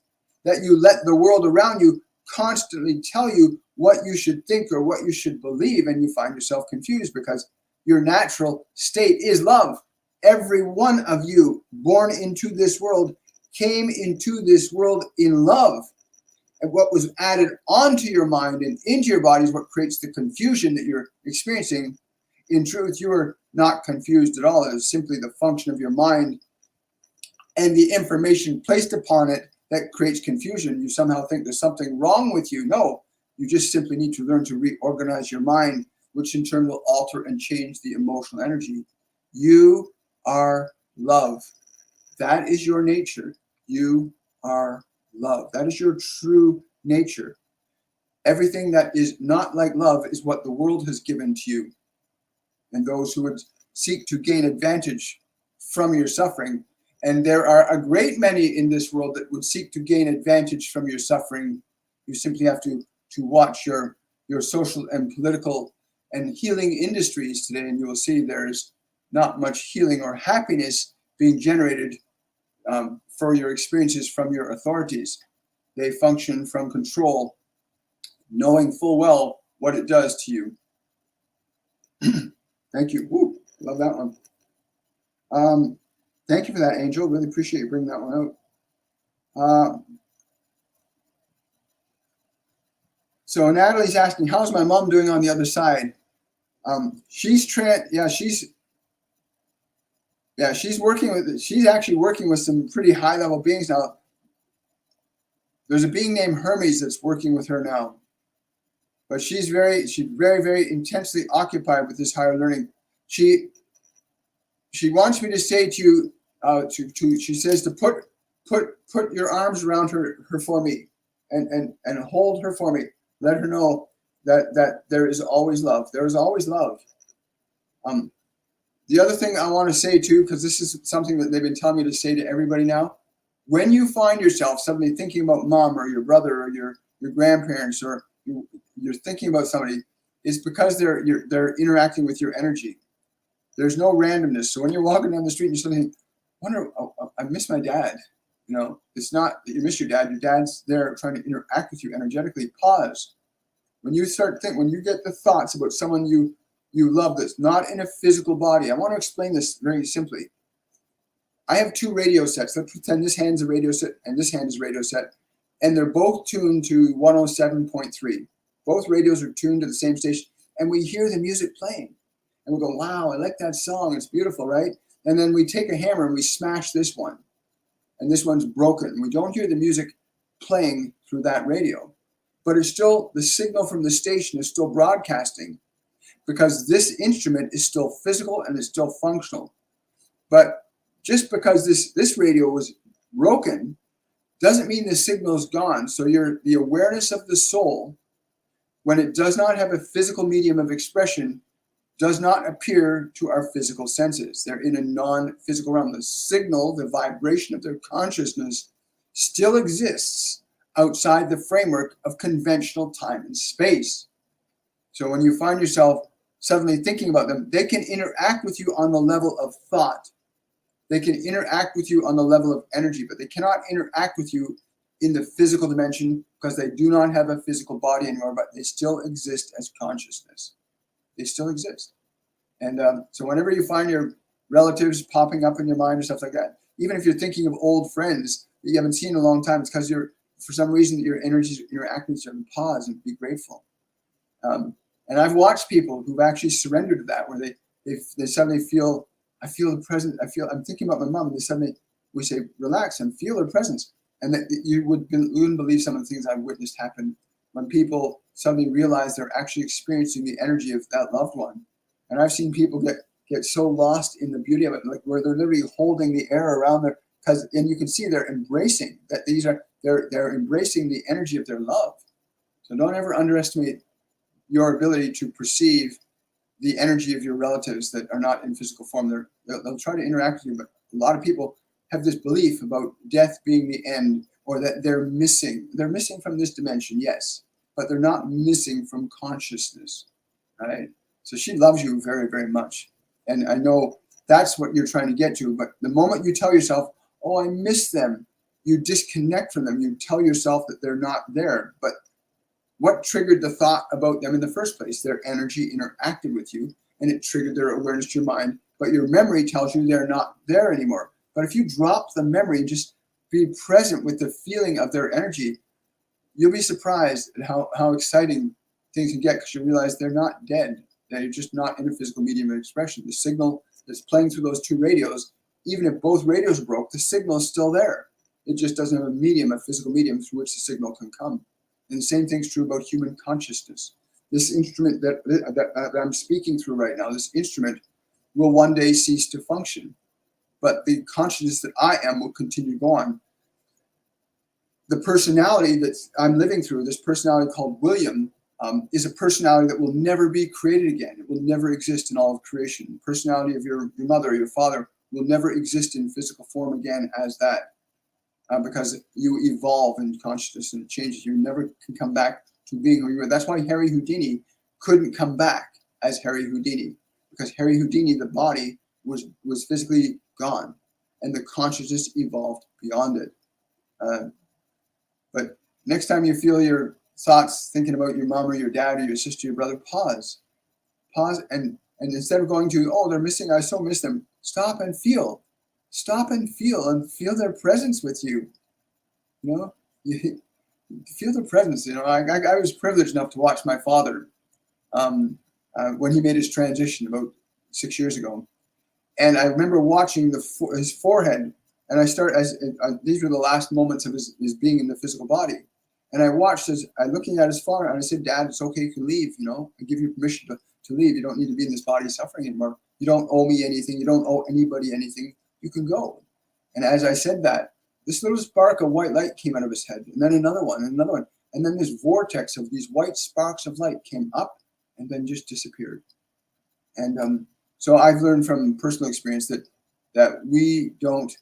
you let the world around you constantly tell you what you should think or what you should believe, and you find yourself confused because your natural state is love. Every one of you born into this world came into this world in love. And what was added onto your mind and into your body is what creates the confusion that you're experiencing. In truth, you are not confused at all. It is simply the function of your mind and the information placed upon it that creates confusion. You somehow think there's something wrong with you. No, you just simply need to learn to reorganize your mind, which in turn will alter and change the emotional energy. You are love. That is your nature. You are love. That is your true nature. Everything that is not like love is what the world has given to you. And those who would seek to gain advantage from your suffering, and there are a great many in this world that would seek to gain advantage from your suffering. You simply have to watch your social and political and healing industries today, and you will see there's not much healing or happiness being generated for your experiences from your authorities. They function from control, knowing full well what it does to you. Thank you. Woo, love that one. Thank you for that, Angel. Really appreciate you bringing that one out. So Natalie's asking, how's my mom doing on the other side? She's actually working with some pretty high level beings now. There's a being named Hermes that's working with her now. But she's very, very intensely occupied with this higher learning. She wants me to say to you, she says to put your arms around her for me and hold her for me. Let her know that there is always love. There is always love. The other thing I want to say too, because this is something that they've been telling me to say to everybody now, when you find yourself suddenly thinking about mom or your brother or your grandparents, or you're thinking about somebody, it's because they're interacting with your energy. There's no randomness. So when you're walking down the street and you're thinking, wonder, oh, I miss my dad. It's not that you miss your dad. Your dad's there trying to interact with you energetically. Pause. When you when you get the thoughts about someone you love that's not in a physical body. I want to explain this very simply. I have two radio sets. Let's pretend this hand's a radio set and this hand is a radio set. And they're both tuned to 107.3. Both radios are tuned to the same station. And we hear the music playing. And we go, wow, I like that song. It's beautiful, right? And then we take a hammer and we smash this one. And this one's broken. We don't hear the music playing through that radio. But it's still, the signal from the station is still broadcasting because this instrument is still physical and it's still functional. But just because this radio was broken doesn't mean the signal's gone. So the awareness of the soul, when it does not have a physical medium of expression, does not appear to our physical senses. They're in a non-physical realm. The signal, the vibration of their consciousness still exists outside the framework of conventional time and space. So when you find yourself suddenly thinking about them, they can interact with you on the level of thought. They can interact with you on the level of energy, but they cannot interact with you in the physical dimension because they do not have a physical body anymore, but they still exist as consciousness. They still exist. And so whenever you find your relatives popping up in your mind or stuff like that, even if you're thinking of old friends that you haven't seen in a long time, it's because for some reason your energies interact with each other. Pause and be grateful. And I've watched people who've actually surrendered to that, where they suddenly feel, I feel the presence. I'm thinking about my mom, and they suddenly, we say, relax and feel her presence. And that you wouldn't believe some of the things I've witnessed happen when people suddenly realize they're actually experiencing the energy of that loved one. And I've seen people get so lost in the beauty of it, like where they're literally holding the air around them, and you can see they're embracing that they're embracing the energy of their love. So don't ever underestimate your ability to perceive the energy of your relatives that are not in physical form. They'll try to interact with you, but a lot of people have this belief about death being the end, or that they're missing. They're missing from this dimension, yes, but they're not missing from consciousness, right? So she loves you very, very much. And I know that's what you're trying to get to, but the moment you tell yourself, oh, I miss them, you disconnect from them. You tell yourself that they're not there. But what triggered the thought about them in the first place? Their energy interacted with you, and it triggered their awareness to your mind. But your memory tells you they're not there anymore. But if you drop the memory, just be present with the feeling of their energy, you'll be surprised at how exciting things can get, because you realize they're not dead. They're just not in a physical medium of expression. The signal that's playing through those two radios, even if both radios broke, the signal is still there. It just doesn't have a physical medium through which the signal can come. And the same thing's true about human consciousness. This instrument that I'm speaking through right now, this instrument will one day cease to function. But the consciousness that I am will continue to go on. The personality that I'm living through, this personality called William, is a personality that will never be created again. It will never exist in all of creation. The personality of your mother or your father will never exist in physical form again as that, because you evolve in consciousness and it changes. You never can come back to being who you were. That's why Harry Houdini couldn't come back as Harry Houdini, because Harry Houdini, the body, was physically gone, and the consciousness evolved beyond it. But next time you feel your thoughts thinking about your mom or your dad or your sister, your brother, pause, and instead of going to, oh, they're missing, I so miss them, stop and feel their presence with you. You feel their presence. I was privileged enough to watch my father when he made his transition about 6 years ago. And I remember watching his forehead, and these were the last moments of his being in the physical body. And I watched looking at his forehead, and I said, Dad, it's okay, you can leave. I give you permission to leave. You don't need to be in this body suffering anymore. You don't owe me anything. You don't owe anybody anything. You can go. And as I said that, this little spark of white light came out of his head, and then another one, and another one. And then this vortex of these white sparks of light came up and then just disappeared. And so I've learned from personal experience that we don't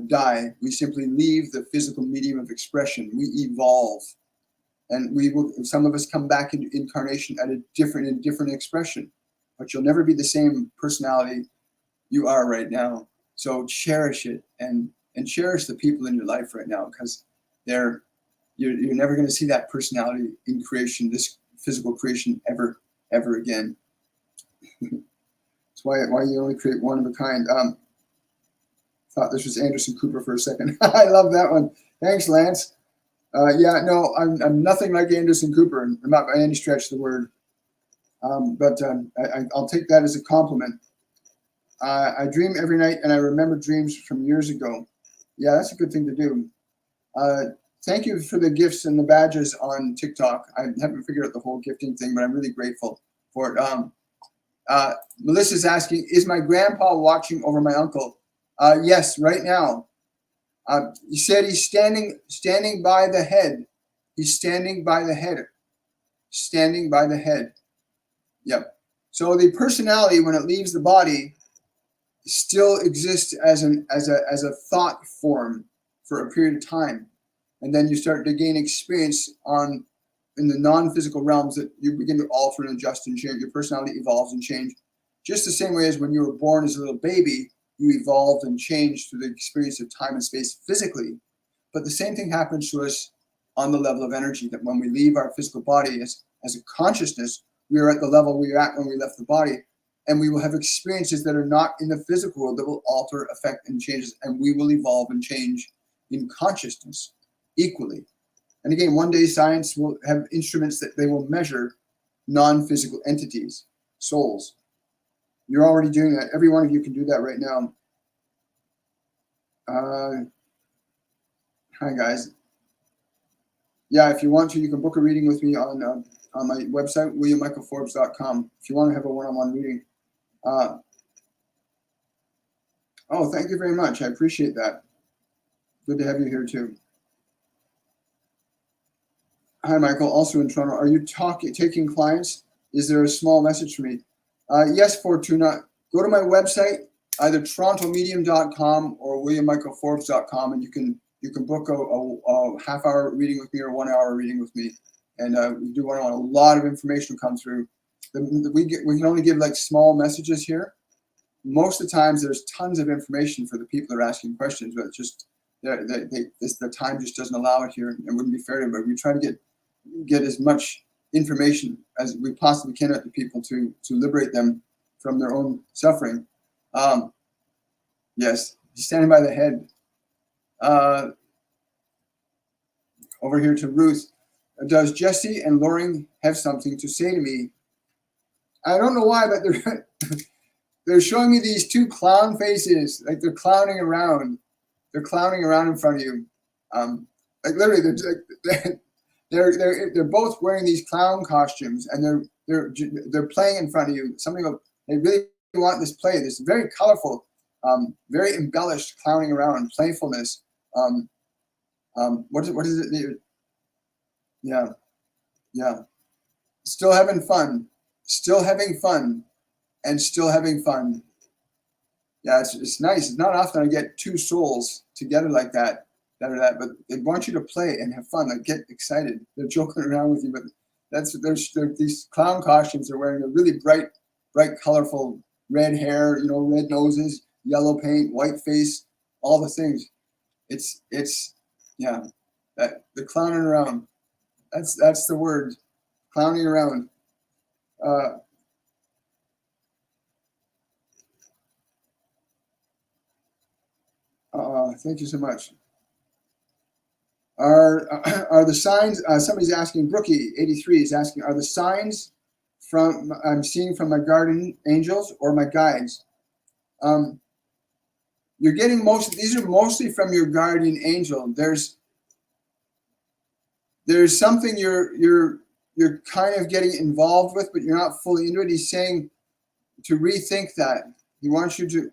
die. We simply leave the physical medium of expression. We evolve. And we will, some of us come back in incarnation at a different expression, but you'll never be the same personality you are right now. So cherish it and cherish the people in your life right now, because you're never going to see that personality in creation, this physical creation, ever again. That's why you only create one of a kind. Thought this was Anderson Cooper for a second. I love that one. Thanks, Lance. Yeah, no, I'm nothing like Anderson Cooper. I'm not by any stretch of the word. But I'll take that as a compliment. I dream every night, and I remember dreams from years ago. Yeah, that's a good thing to do. Thank you for the gifts and the badges on TikTok. I haven't figured out the whole gifting thing, but I'm really grateful for it. Melissa's asking, is my grandpa watching over my uncle? Yes, right now. He said he's standing by the head. He's standing by the head. Standing by the head. Yep. So the personality, when it leaves the body, still exists as a thought form for a period of time, and then you start to gain experience in the non-physical realms that you begin to alter and adjust and change. Your personality evolves and change, just the same way as when you were born as a little baby, you evolved and changed through the experience of time and space physically. But the same thing happens to us on the level of energy, that when we leave our physical body as a consciousness, we are at the level we were at when we left the body, and we will have experiences that are not in the physical world that will alter, affect, and change us, and we will evolve and change in consciousness equally. And again, one day science will have instruments that they will measure non-physical entities, souls. You're already doing that. Every one of you can do that right now. Hi, guys. Yeah, if you want to, you can book a reading with me on my website, williammichaelforbes.com, if you want to have a one-on-one reading. Oh, thank you very much. I appreciate that. Good to have you here too. Hi, Michael. Also in Toronto. Are you taking clients? Is there a small message for me? Yes, Fortuna. Go to my website, either torontomedium.com or williammichaelforbes.com, and you can book a half-hour reading with me or 1 hour reading with me. And we do want a lot of information to come through. We can only give like small messages here. Most of the times, there's tons of information for the people that are asking questions, but it's just the time just doesn't allow it here. It wouldn't be fair to them. But we try to get as much information as we possibly can at the people to liberate them from their own suffering. Yes, he's standing by the head. Over here to Ruth. Does Jesse and Loring have something to say to me? I don't know why, but they're showing me these two clown faces, like they're clowning around. They're clowning around in front of you. Like literally, they're both wearing these clown costumes, and they're playing in front of you. They really want this play. This very colorful, very embellished clowning around, playfulness. What is it? Yeah. Still having fun, and still having fun. Yeah, it's nice. It's not often I get two souls together like that, but they want you to play and have fun, like get excited. They're joking around with you, but they're these clown costumes they're wearing. They're really bright, colorful, red hair, red noses, yellow paint, white face, all the things. It's that the clowning around. That's the word, clowning around. Thank you so much. Are the signs? Somebody's asking. Brookie 83 is asking. Are the signs I'm seeing from my guardian angels or my guides? You're getting these are mostly from your guardian angel. There's something you're kind of getting involved with, but you're not fully into it. He's saying to rethink that. He wants you to.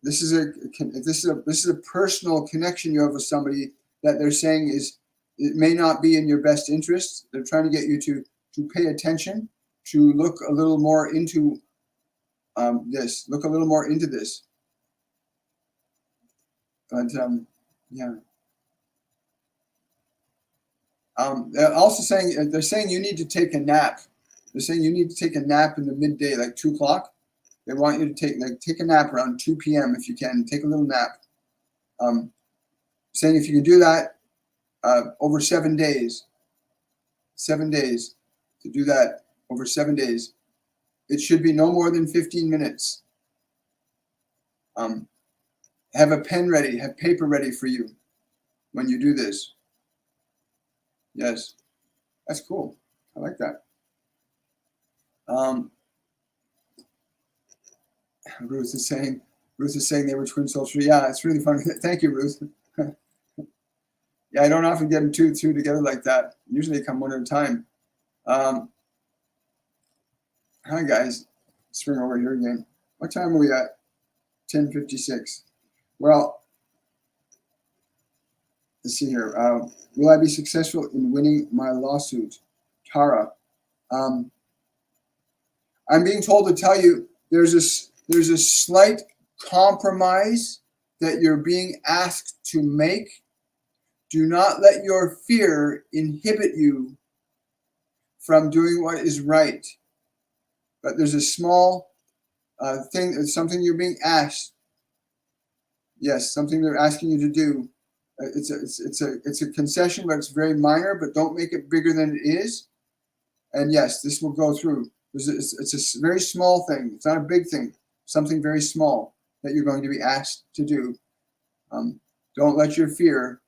This is a personal connection you have with somebody that they're saying it may not be in your best interest. They're trying to get you to pay attention, to look a little more into this. Look a little more into this. But yeah. They're saying you need to take a nap. They're saying you need to take a nap in the midday, like 2 o'clock. They want you to take a nap around 2 p.m. if you can. Take a little nap. Saying if you can do that over 7 days, to do that over 7 days, it should be no more than 15 minutes. Have a pen ready, have paper ready for you when you do this. Yes, that's cool. I like that. Ruth is saying they were twin souls. Yeah, it's really funny. Thank you, Ruth. Yeah, I don't often get them two together like that. Usually they come one at a time. Hi guys, swing over here again. What time are we at? 10:56. Well, let's see here. Will I be successful in winning my lawsuit? Tara. I'm being told to tell you there's a slight compromise that you're being asked to make. Do not let your fear inhibit you from doing what is right. But there's a small thing, something you're being asked. Yes, something they're asking you to do. It's a concession, but it's very minor. But don't make it bigger than it is. And yes, this will go through. It's a very small thing. It's not a big thing. Something very small that you're going to be asked to do. Don't let your fear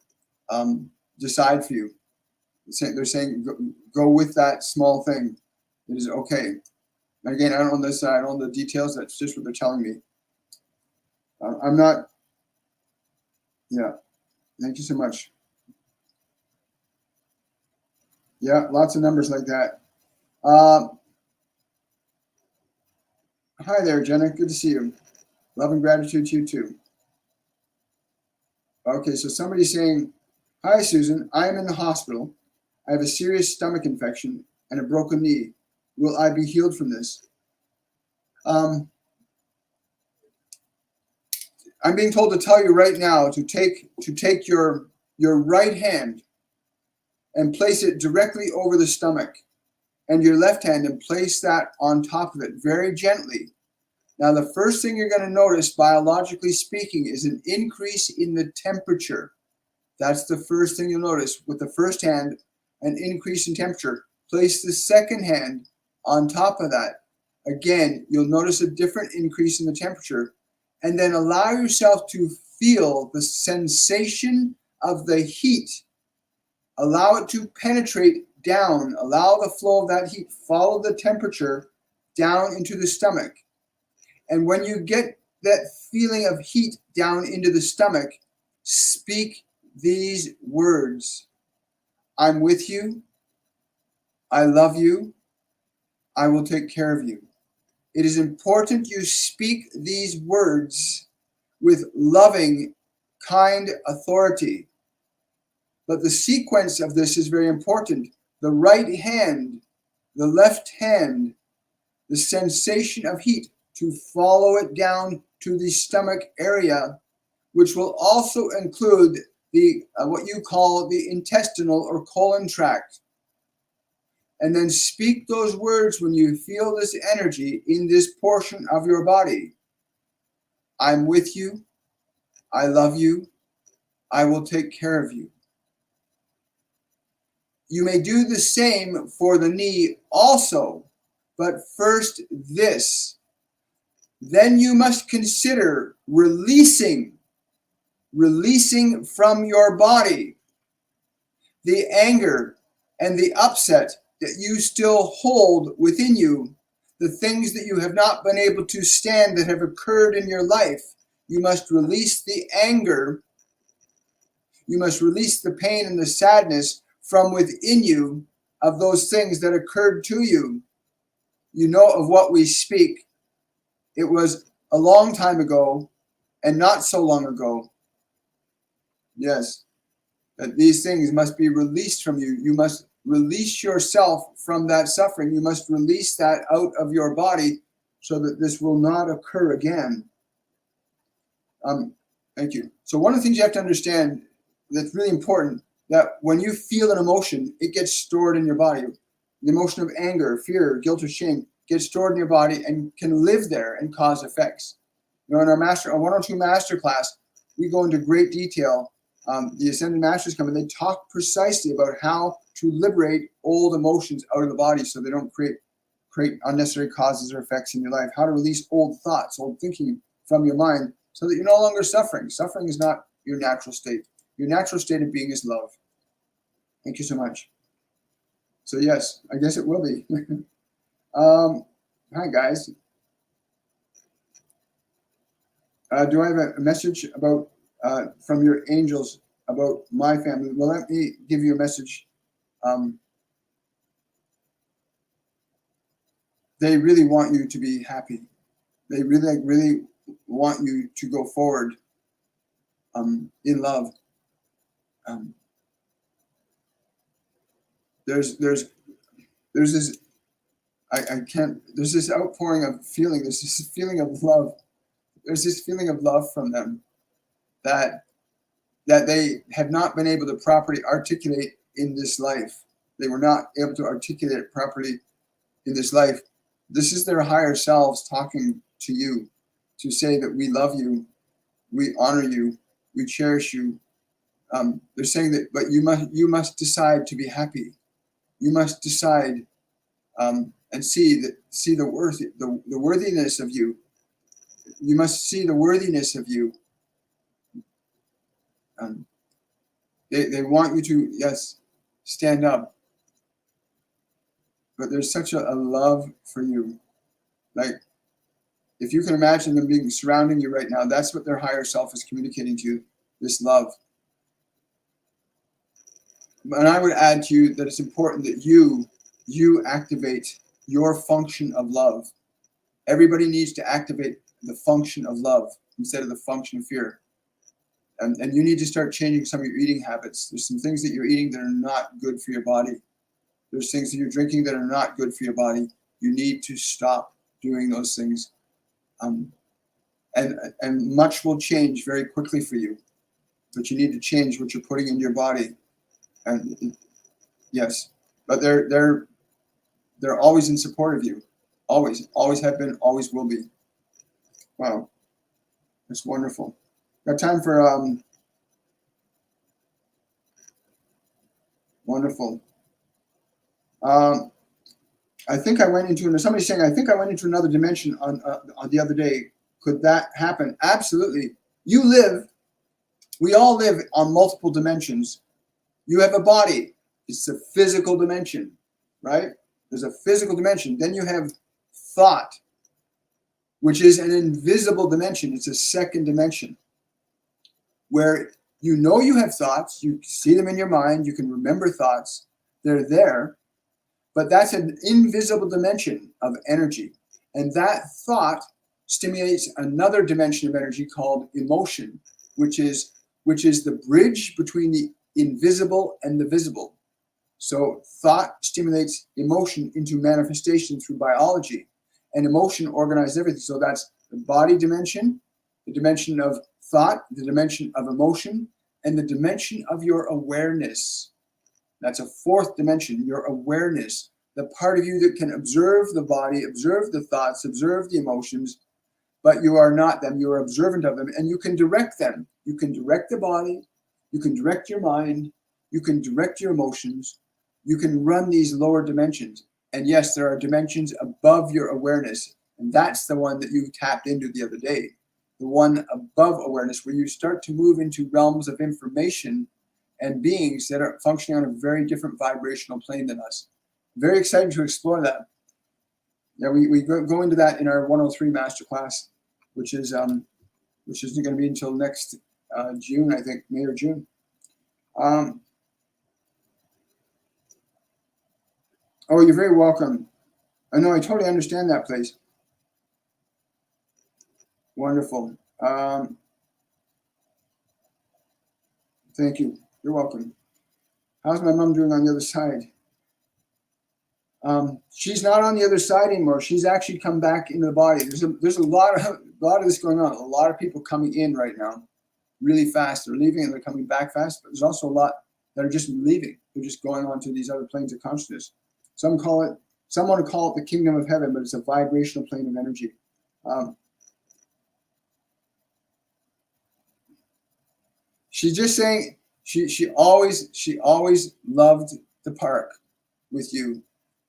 decide for you. They're saying go with that small thing. It is okay. And again, I don't know this. I don't know the details. That's just what they're telling me. I'm not. Yeah. Thank you so much. Yeah, lots of numbers like that. Hi there, Jenna. Good to see you. Love and gratitude to you too. Okay, so somebody's saying, hi, Susan. I am in the hospital. I have a serious stomach infection and a broken knee. Will I be healed from this? I'm being told to tell you right now to take your right hand and place it directly over the stomach, and your left hand and place that on top of it very gently. Now, the first thing you're going to notice, biologically speaking, is an increase in the temperature. That's the first thing you'll notice. With the first hand, an increase in temperature. Place the second hand on top of that. Again, you'll notice a different increase in the temperature. And then allow yourself to feel the sensation of the heat. Allow it to penetrate down. Allow the flow of that heat. Follow the temperature down into the stomach. And when you get that feeling of heat down into the stomach, speak these words. I'm with you. I love you. I will take care of you. It is important you speak these words with loving, kind authority. But the sequence of this is very important. The right hand, the left hand, the sensation of heat, to follow it down to the stomach area, which will also include the what you call the intestinal or colon tract. And then speak those words when you feel this energy in this portion of your body. I'm with you. I love you. I will take care of you. You may do the same for the knee also, but first this. Then you must consider releasing from your body the anger and the upset that you still hold within you, the things that you have not been able to stand that have occurred in your life. You must release the anger. You must release the pain and the sadness from within you of those things that occurred to you. You know of what we speak. It was a long time ago and not so long ago. Yes, that these things must be released from you. You must release yourself from that suffering. You must release that out of your body so that this will not occur again. Thank you. So one of the things you have to understand that's really important that when you feel an emotion, it gets stored in your body. The emotion of anger, fear, guilt, or shame gets stored in your body and can live there and cause effects. You know, in our 102 Masterclass, we go into great detail. The Ascended Masters come and they talk precisely about how to liberate old emotions out of the body so they don't create unnecessary causes or effects in your life. How to release old thoughts, old thinking from your mind so that you're no longer suffering. Suffering is not your natural state. Your natural state of being is love. Thank you so much. So yes, I guess it will be. Hi guys. Do I have a message about from your angels about my family? Well, let me give you a message. They really want you to be happy. They really want you to go forward in love. There's this I can't. There's this outpouring of feeling. There's this feeling of love. There's this feeling of love from them that they have not been able to properly articulate in this life. They were not able to articulate it properly in this life. This is their higher selves talking to you to say that we love you, we honor you, we cherish you. They're saying that, but you must decide to be happy. You must decide and see the worthiness of you. You must see the worthiness of you. They want you to, yes, stand up. But there's such a love for you. Like, if you can imagine them being surrounding you right now, that's what their higher self is communicating to you, this love. And I would add to you that it's important that you activate your function of love. Everybody needs to activate the function of love instead of the function of fear. And you need to start changing some of your eating habits. There's some things that you're eating that are not good for your body. There's things that you're drinking that are not good for your body. You need to stop doing those things. And much will change very quickly for you. But you need to change what you're putting in your body. And yes, but they're always in support of you. Always have been, always will be. Wow, that's wonderful. Got time for wonderful. I think I went into, somebody's saying, I think I went into another dimension on the other day. Could that happen? Absolutely. We all live on multiple dimensions. You have a body. It's a physical dimension, right? There's a physical dimension. Then you have thought, which is an invisible dimension. It's a second dimension where you know you have thoughts. You see them in your mind. You can remember thoughts. They're there. But that's an invisible dimension of energy. And that thought stimulates another dimension of energy called emotion, which is the bridge between the invisible and the visible. So thought stimulates emotion into manifestation through biology, and emotion organizes everything. So that's the body dimension, the dimension of thought, the dimension of emotion, and the dimension of your awareness. That's a fourth dimension, your awareness, the part of you that can observe the body, observe the thoughts, observe the emotions, but you are not them. You are observant of them, and you can direct them. You can direct the body. You can direct your mind. You can direct your emotions. You can run these lower dimensions. And yes, there are dimensions above your awareness, and that's the one that you tapped into the other day, the one above awareness, where you start to move into realms of information and beings that are functioning on a very different vibrational plane than us. Very excited to explore that. Yeah, we go into that in our 103 Masterclass, which isn't going to be until next June, I think, May or June. Oh, you're very welcome. I know, I totally understand that place. Wonderful. Thank you. You're welcome. How's my mom doing on the other side? She's not on the other side anymore. She's actually come back into the body. There's a lot of this going on. A lot of people coming in right now, really fast. They're leaving and they're coming back fast. But there's also a lot that are just leaving. They're just going on to these other planes of consciousness. Some want to call it the kingdom of heaven, but it's a vibrational plane of energy. She's just saying she always loved the park with you.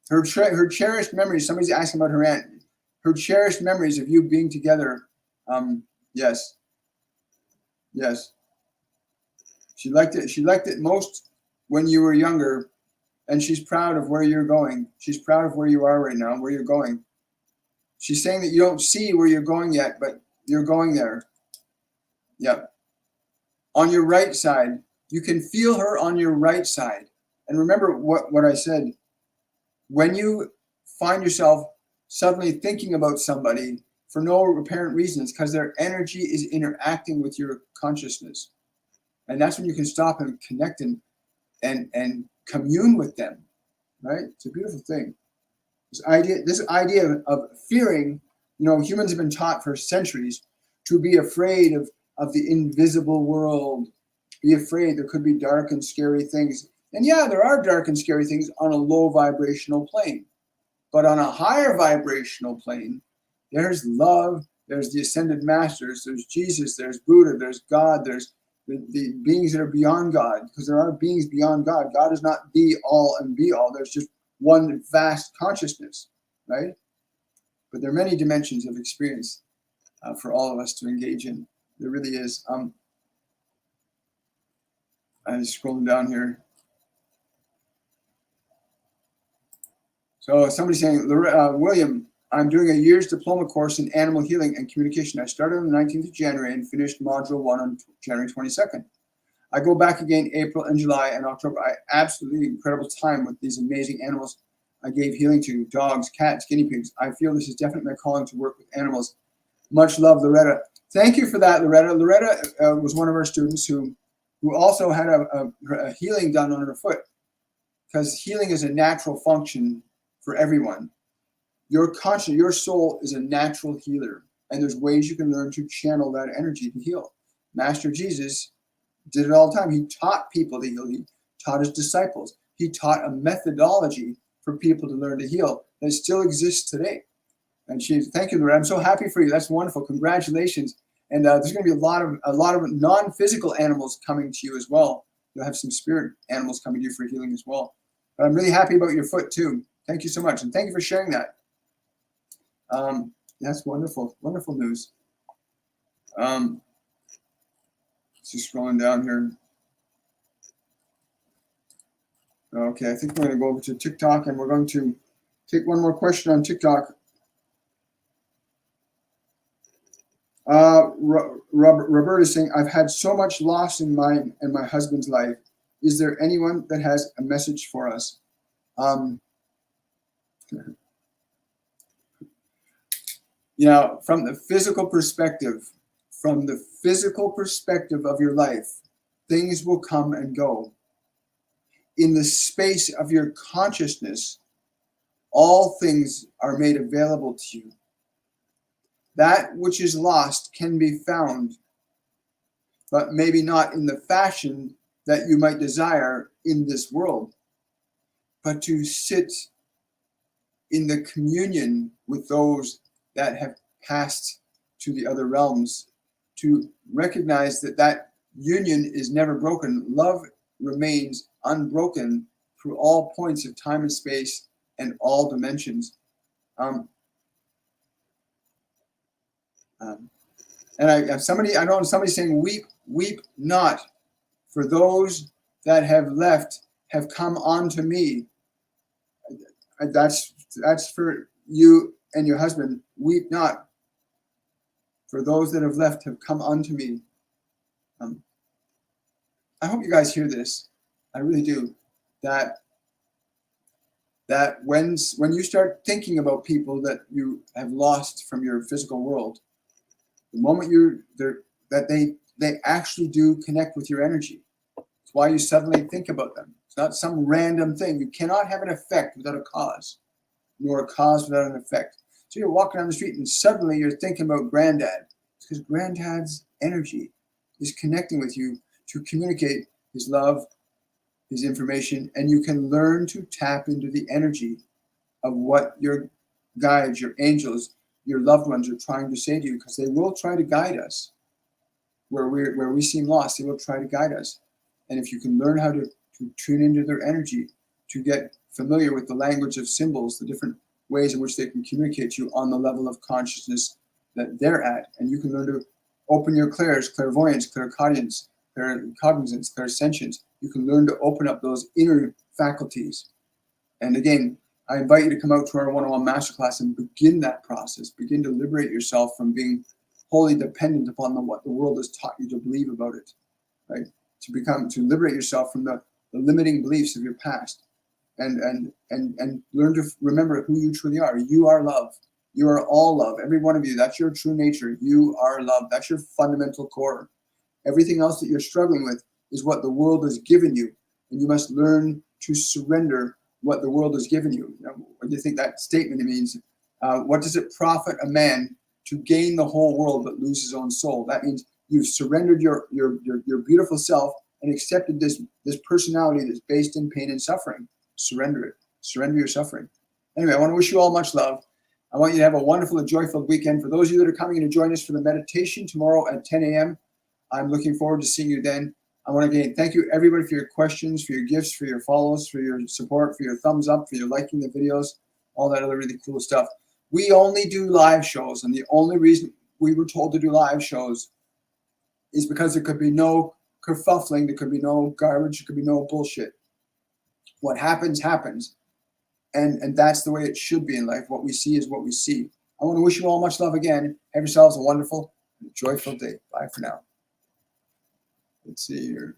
Her cherished memories. Somebody's asking about her aunt. Her cherished memories of you being together. Yes. She liked it. She liked it most when you were younger, and she's proud of where you're going. She's proud of where you are right now, where you're going. She's saying that you don't see where you're going yet, but you're going there. Yep. On your right side, you can feel her on your right side. And remember what I said. When you find yourself suddenly thinking about somebody for no apparent reasons, because their energy is interacting with your consciousness. And that's when you can stop and connect and commune with them, right? It's a beautiful thing. This idea of fearing, humans have been taught for centuries to be afraid of the invisible world, be afraid there could be dark and scary things. And yeah, there are dark and scary things on a low vibrational plane. But on a higher vibrational plane, there's love, there's the ascended masters, there's Jesus, there's Buddha, there's God, there's the beings that are beyond God, because there are beings beyond God. God is not be all and be all. There's just one vast consciousness, right? But there are many dimensions of experience for all of us to engage in. There really is. I'm just scrolling down here. So somebody's saying, William, I'm doing a year's diploma course in animal healing and communication. I started on the 19th of January and finished module 1 on January 22nd. I go back again April and July and October. I absolutely incredible time with these amazing animals I gave healing to, dogs, cats, guinea pigs. I feel this is definitely my calling to work with animals. Much love, Loretta. Thank you for that, Loretta. Loretta was one of our students who also had a healing done on her foot, because healing is a natural function for everyone. Your conscience, your soul is a natural healer, and there's ways you can learn to channel that energy to heal. Master Jesus did it all the time. He taught people to heal. He taught his disciples. He taught a methodology for people to learn to heal that still exists today. And thank you, Loretta. I'm so happy for you. That's wonderful. Congratulations. And there's going to be a lot of non-physical animals coming to you as well. You'll have some spirit animals coming to you for healing as well. But I'm really happy about your foot too. Thank you so much, and thank you for sharing that. That's wonderful, wonderful news. Just scrolling down here. Okay, I think we're going to go over to TikTok, and we're going to take one more question on TikTok. Robert is saying, I've had so much loss in mine and my husband's life. Is there anyone that has a message for us? From the physical perspective of your life, things will come and go. In the space of your consciousness, all things are made available to you. That which is lost can be found, but maybe not in the fashion that you might desire in this world. But to sit in the communion with those that have passed to the other realms, to recognize that union is never broken. Love remains unbroken through all points of time and space and all dimensions. And I know somebody saying, weep not, for those that have left have come unto me. That's for you and your husband. Weep not, for those that have left have come unto me. I hope you guys hear this. I really do. That when you start thinking about people that you have lost from your physical world, the moment they actually do connect with your energy. It's why you suddenly think about them. It's not some random thing. You cannot have an effect without a cause, nor a cause without an effect. So you're walking down the street and suddenly you're thinking about Granddad. It's because Granddad's energy is connecting with you to communicate his love his information, and you can learn to tap into the energy of what your guides, your angels, your loved ones are trying to say to you, because they will try to guide us where we seem lost. They will try to guide us. And if you can learn how to tune into their energy, to get familiar with the language of symbols, the different ways in which they can communicate to you on the level of consciousness that they're at, and you can learn to open your clairs, clairvoyance, claircognizance, clairsentience. You can learn to open up those inner faculties. And again, I invite you to come out to our one-on-one masterclass and begin that process. Begin to liberate yourself from being wholly dependent upon what the world has taught you to believe about it, right? To liberate yourself from the limiting beliefs of your past, and learn to remember who you truly are. You are love. You are all love. Every one of you. That's your true nature. You are love. That's your fundamental core. Everything else that you're struggling with is what the world has given you, and you must learn to surrender what the world has given you. What do you think that statement means? What does it profit a man to gain the whole world but lose his own soul? That means you've surrendered your beautiful self and accepted this personality that's based in pain and suffering. Surrender it. Surrender your suffering. Anyway, I want to wish you all much love. I want you to have a wonderful and joyful weekend. For those of you that are coming in to join us for the meditation tomorrow at 10 a.m., I'm looking forward to seeing you then. I want to again thank you everybody for your questions, for your gifts, for your follows, for your support, for your thumbs up, for your liking the videos, all that other really cool stuff. We only do live shows, and the only reason we were told to do live shows is because there could be no kerfuffling, there could be no garbage, there could be no bullshit. What happens, happens. And that's the way it should be in life. What we see is what we see. I want to wish you all much love again. Have yourselves a wonderful and joyful day. Bye for now. Let's see here.